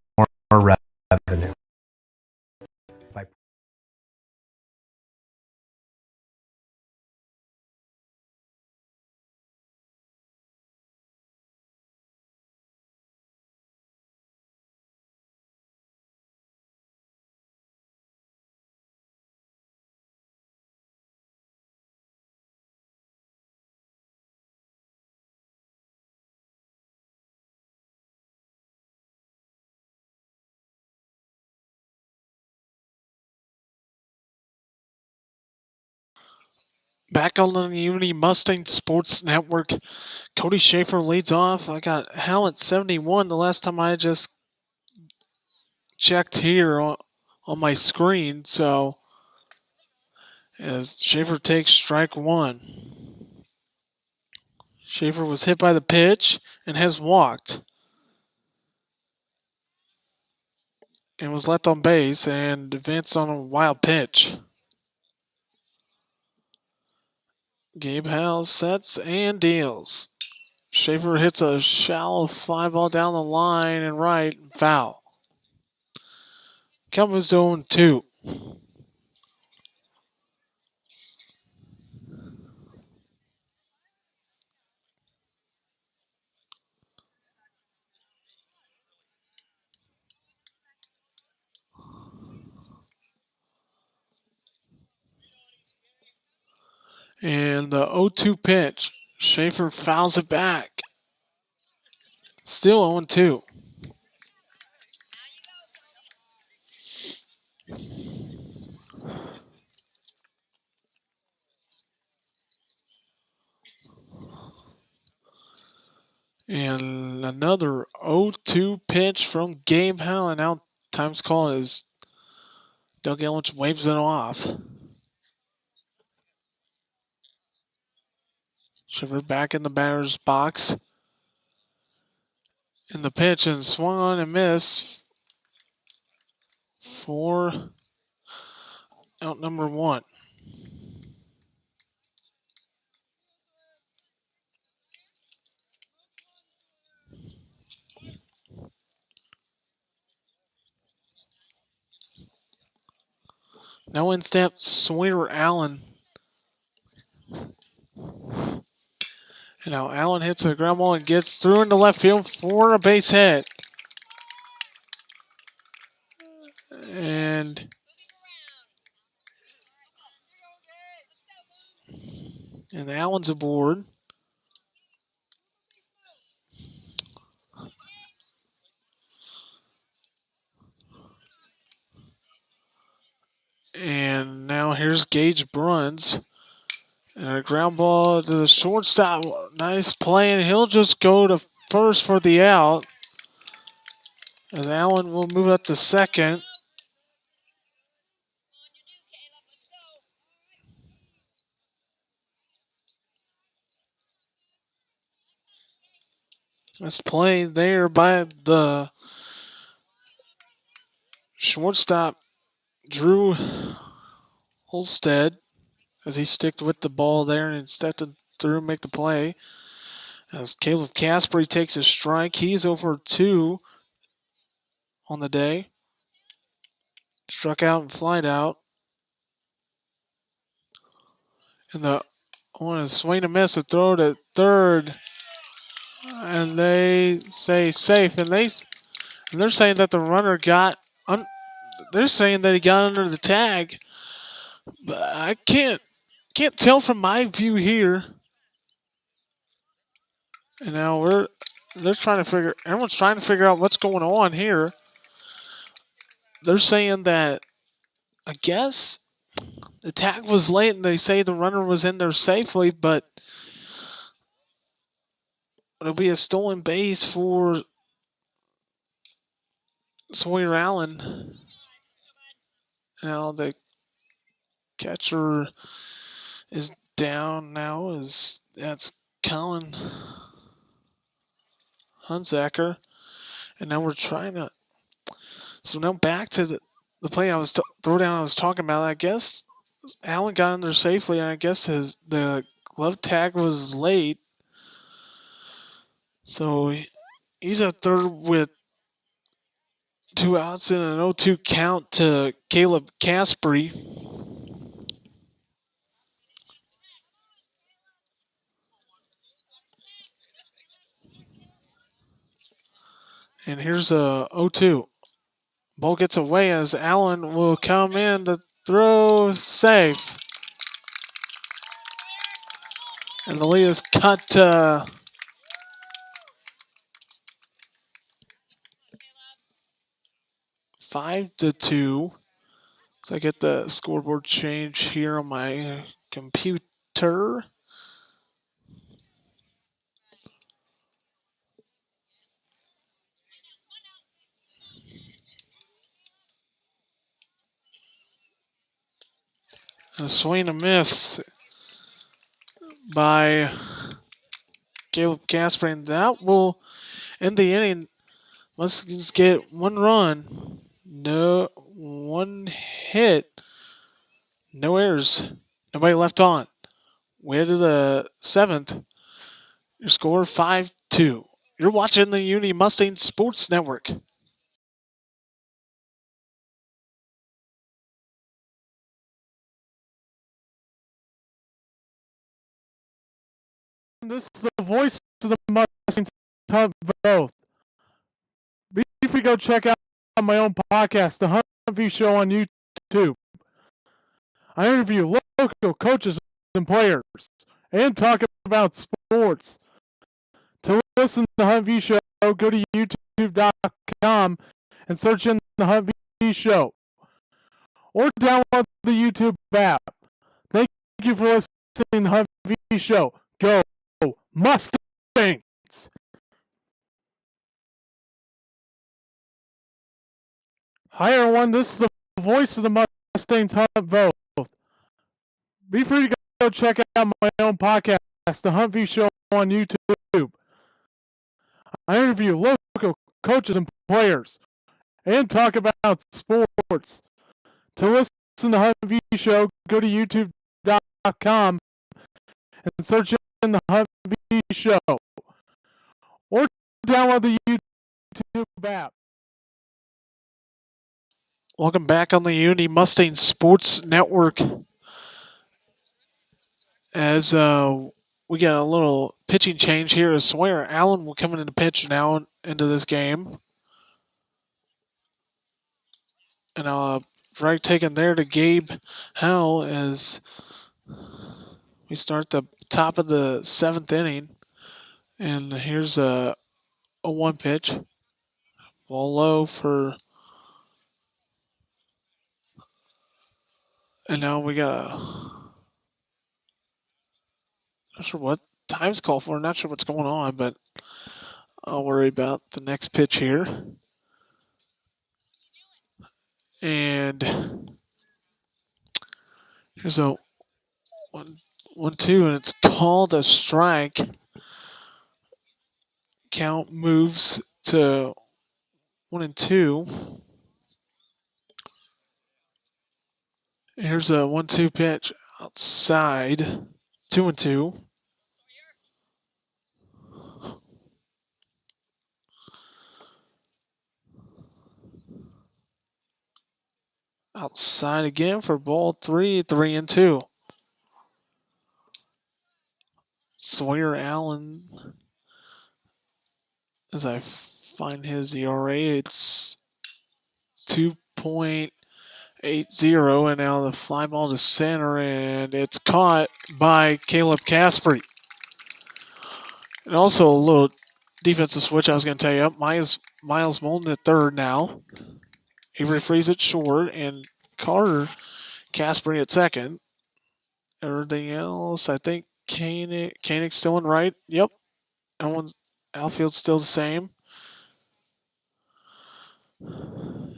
revenue. Back on the Unity Mustang Sports Network, Cody Schaefer leads off. I got Hal at 71 the last time I just checked here on my screen. So as Schaefer takes strike 1. Schaefer was hit by the pitch and has walked. And was left on base and advanced on a wild pitch. Gabe Hal sets and deals. Schaefer hits a shallow fly ball down the line and right, foul. Count moves to 0-2. And the 0-2 pitch. Schaefer fouls it back. Still 0-2. And another 0-2 pitch from Gabe Hal. And now time's call is Doug Ellich waves it off. Schaefer back in the batter's box. In the pitch and swung on and missed for out number 1. Now in steps Sawyer Allen. And now Allen hits a ground ball and gets through into left field for a base hit. And Allen's aboard. And now here's Gage Bruns. And a ground ball to the shortstop. Nice play, and he'll just go to first for the out. As Allen will move up to second. Nice play there by the shortstop, Drew Holstead, as he sticked with the ball there and stepped through and make the play. As Caleb Casper takes a strike, he's over 2 on the day. Struck out and flied out. And the on a swing and miss, a throw to third. And they say safe, and they're saying that the runner got they're saying that he got under the tag. But I can't tell from my view here. And now everyone's trying to figure out what's going on here. They're saying that I guess the tag was late and they say the runner was in there safely, but it'll be a stolen base for Sawyer Allen. Now the catcher is down now. That's Colin Hunsaker. And now we're trying to. So now back to the play I was throwdown I was talking about. I guess Allen got in there safely, and I guess the glove tag was late. So he's at third with 2 outs and an 0-2 count to Caleb Caspery. And here's a 0-2. Ball gets away as Allen will come in to throw safe. And the lead is cut to 5-2. So I get the scoreboard change here on my computer. A swing and miss by Caleb Casper, and that will end the inning. Let's just get 1 run. No, 1 hit. No errors. Nobody left on. Way to the 7th. Your score 5-2. You're watching the Uni Mustang Sports Network. This is the voice of the Mustangs Hunt Vote. Be free to go check out my own podcast, The Hunt View Show on YouTube. I interview local coaches and players and talk about sports. To listen to The Hunt View Show, go to youtube.com and search in The Hunt View Show. Or download the YouTube app. Thank you for listening to The Hunt View Show. Go Mustangs! Hi everyone, this is the voice of the Mustangs Hunt Vote. Be free to go check out my own podcast, The Hunt View Show on YouTube. I interview local coaches and players and talk about sports. To listen to The Hunt View Show, go to youtube.com and search in The Hunt View Show. Or download the YouTube app. Welcome back on the Uni Mustang Sports Network. As we got a little pitching change here, as Sawyer Allen will come in to pitch now into this game. And right taken there to Gabe Howell as we start the top of the 7th inning. And here's a 1 pitch. Ball low for. And now we got not sure what time's called for. Not sure what's going on, but I'll worry about the next pitch here. And here's a 1-2, and it's called a strike. Count moves to 1-2. Here's a 1-2 pitch outside. 2-2. Outside again for ball 3, 3-2. Sawyer Allen, as I find his ERA, it's 2.80, and now the fly ball to center, and it's caught by Caleb Caspery. And also a little defensive switch I was going to tell you. Miles Moulton at third now. Avery Freeze at short, and Carter Caspery at second. Everything else, I think Koenig's still in right. Yep. Everyone's outfield's still the same. And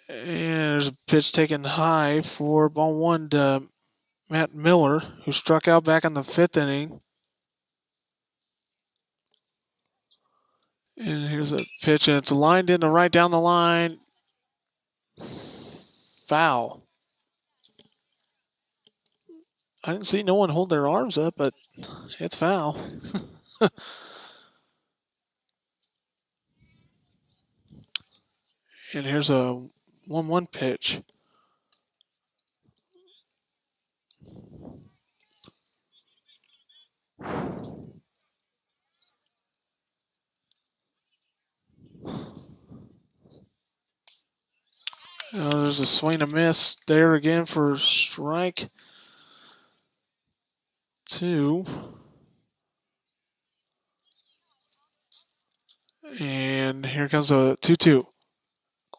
there's a pitch taken high for ball one to Matt Miller, who struck out back in the 5th inning. And here's a pitch, and it's lined into right down the line. Foul. I didn't see no one hold their arms up, but it's foul. And here's a 1-1 pitch. There's a swing and miss there again for strike 2. And here comes a 2-2.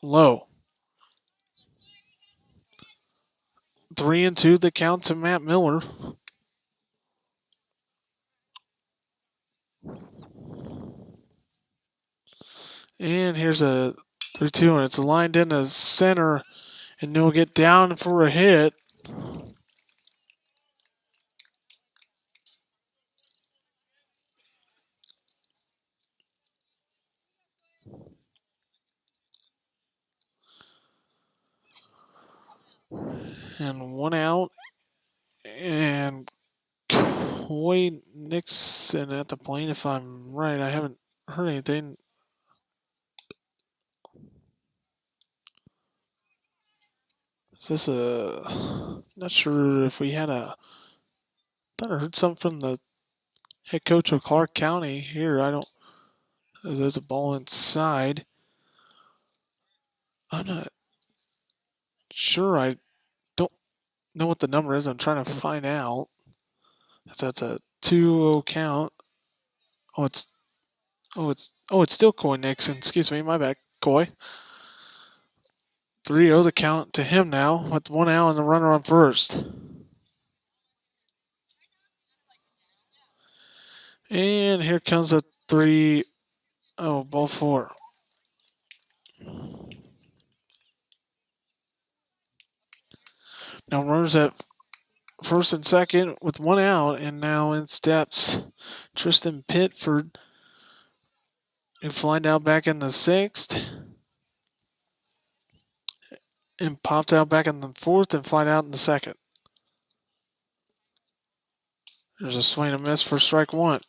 Low. 3-2 the count to Matt Miller. And here's a 3-2, and it's lined into center, and they'll get down for a hit. And 1 out, and Coy Nixon at the plate, if I'm right. I haven't heard anything. Is this not sure if we had thought I heard something from the head coach of Clark County here. I don't, there's a ball inside. I'm not sure. I don't know what the number is. I'm trying to find out. That's a 2-0 count. It's still Coy Nixon. Excuse me, my bad, Coy. 3-0 the count to him now with 1 out and the runner on first. And here comes a 3-0 ball 4. Now runners at first and second with 1 out, and now in steps Tristan Pitford, who flied out back in the 6th. And popped out back in the 4th and flied out in the 2nd. There's a swing and miss for strike 1.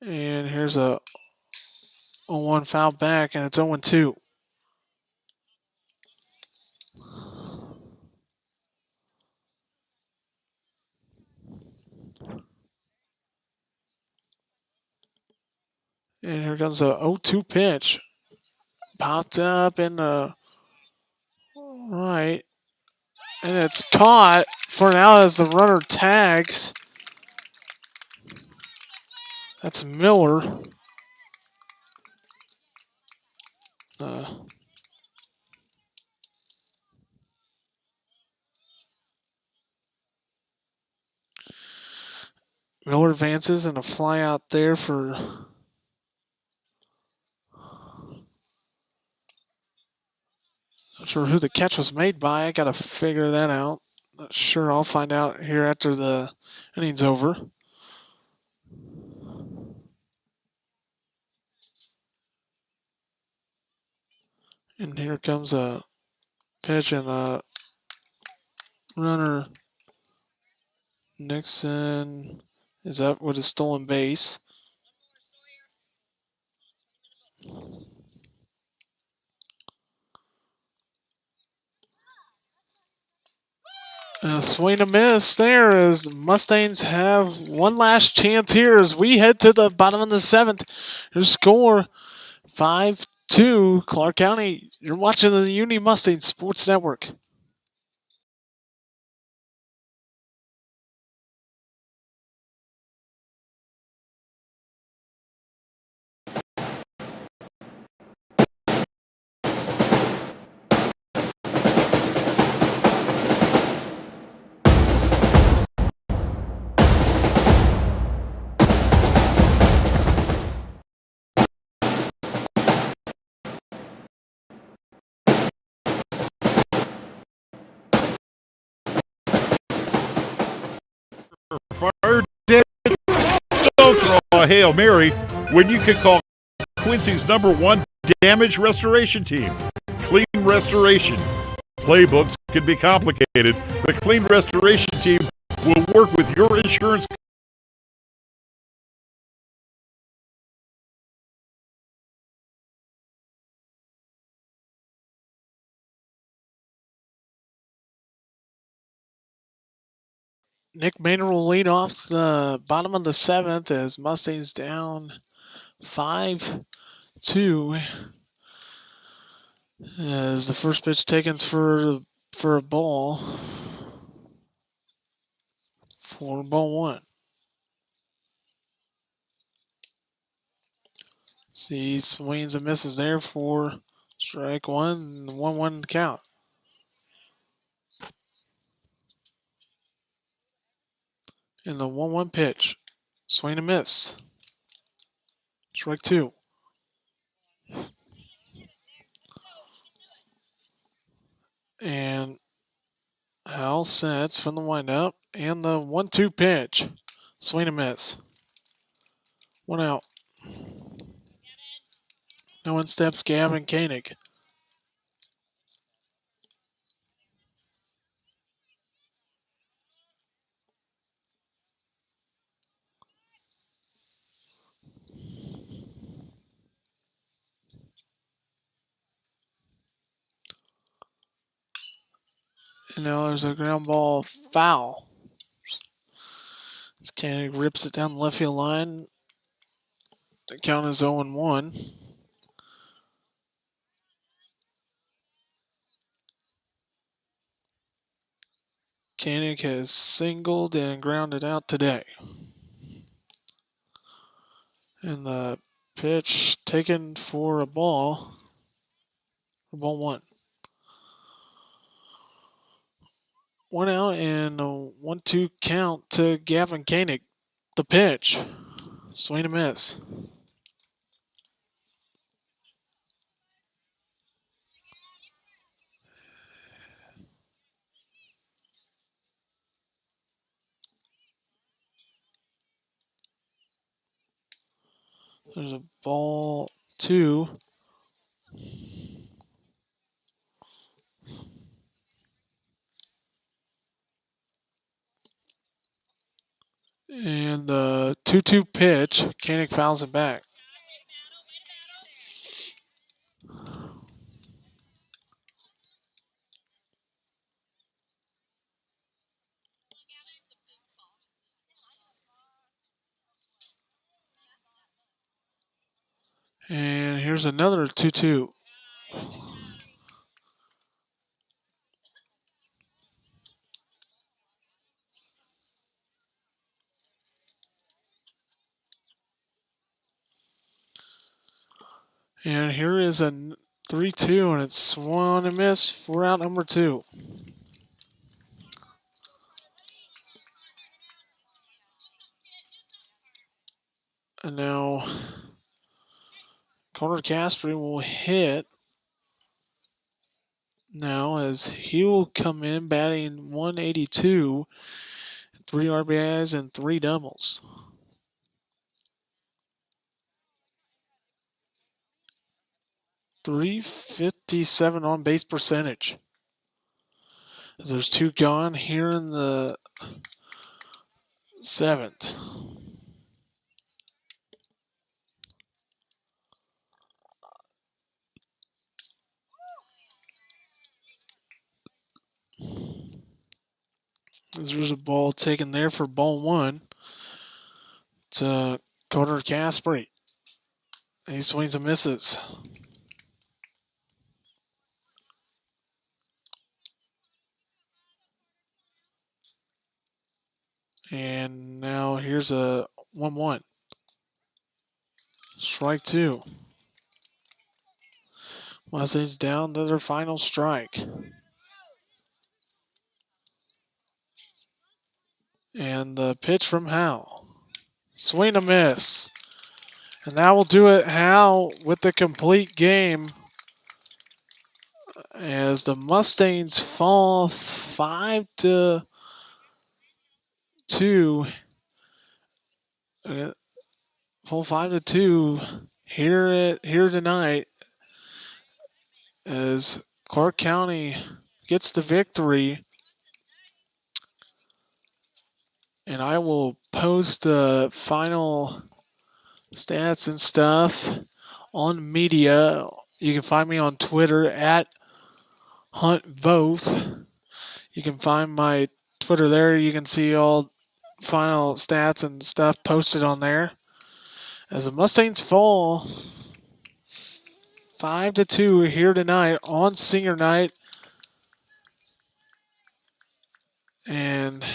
And here's a 0-1 foul back, and it's 0-2. And here comes a 0-2 pitch. Popped up in the right. And it's caught for now as the runner tags. That's Miller. Miller advances and a fly out there for not sure who the catch was made by. I gotta figure that out. Not sure. I'll find out here after the inning's over. And here comes a pitch, and the runner Nixon is up with a stolen base. And a swing and miss there as Mustangs have one last chance here as we head to the bottom of the 7th. Your score 5-2 Clark County. You're watching the Uni Mustang Sports Network. a Hail Mary when you can call Quincy's #1 damage restoration team, Clean Restoration. Playbooks can be complicated. The Clean Restoration team will work with your insurance. Nick Maynard will lead off the bottom of the 7th as Mustangs down 5-2. As the first pitch taken for a ball. For ball 1. See, swings and misses there for strike 1, 1-1 count. In the 1-1 pitch, swing and miss. Strike 2. And Hal sets from the windup, and the 1-2 pitch, swing and miss. 1 out. Now in steps Gavin Koenig. And now there's a ground ball foul. As Koenig rips it down the left field line. The count is 0-1. Koenig has singled and grounded out today. And the pitch taken for a ball. For ball 1. 1 out and a 1-2 count to Gavin Koenig. The pitch. Swing and miss. There's a ball 2. And the 2-2 pitch, Koenig fouls it back. And here's another 2-2. And here is a 3-2, and it's swung and miss for out number 2. And now Connor Casper will hit now as he will come in batting 182, 3 RBIs and 3 doubles. .357 on base percentage. As there's 2 gone here in the 7th. There's a ball taken there for ball 1 to Connor Casper. He swings and misses. And now here's a 1-1. Strike 2. Mustangs down to their final strike. And the pitch from Hal. Swing a miss. And that will do it, Hal, with the complete game. As the Mustangs fall 5-2. full 5-2 here tonight as Clark County gets the victory. And I will post the final stats and stuff on media. You can find me on Twitter at HuntVoth. You can find my Twitter there. You can see all final stats and stuff posted on there. As the Mustangs fall 5-2 here tonight on senior night. And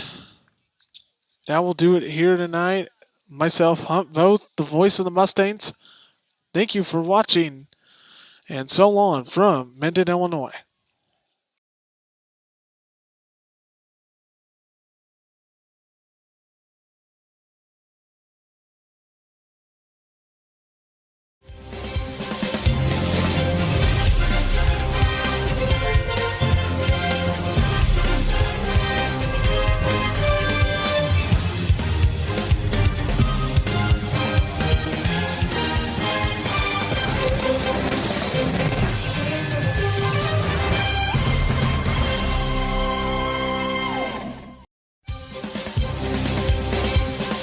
that will do it here tonight. Myself, HuntVoth, the voice of the Mustangs. Thank you for watching. And so long from Mendon, Illinois.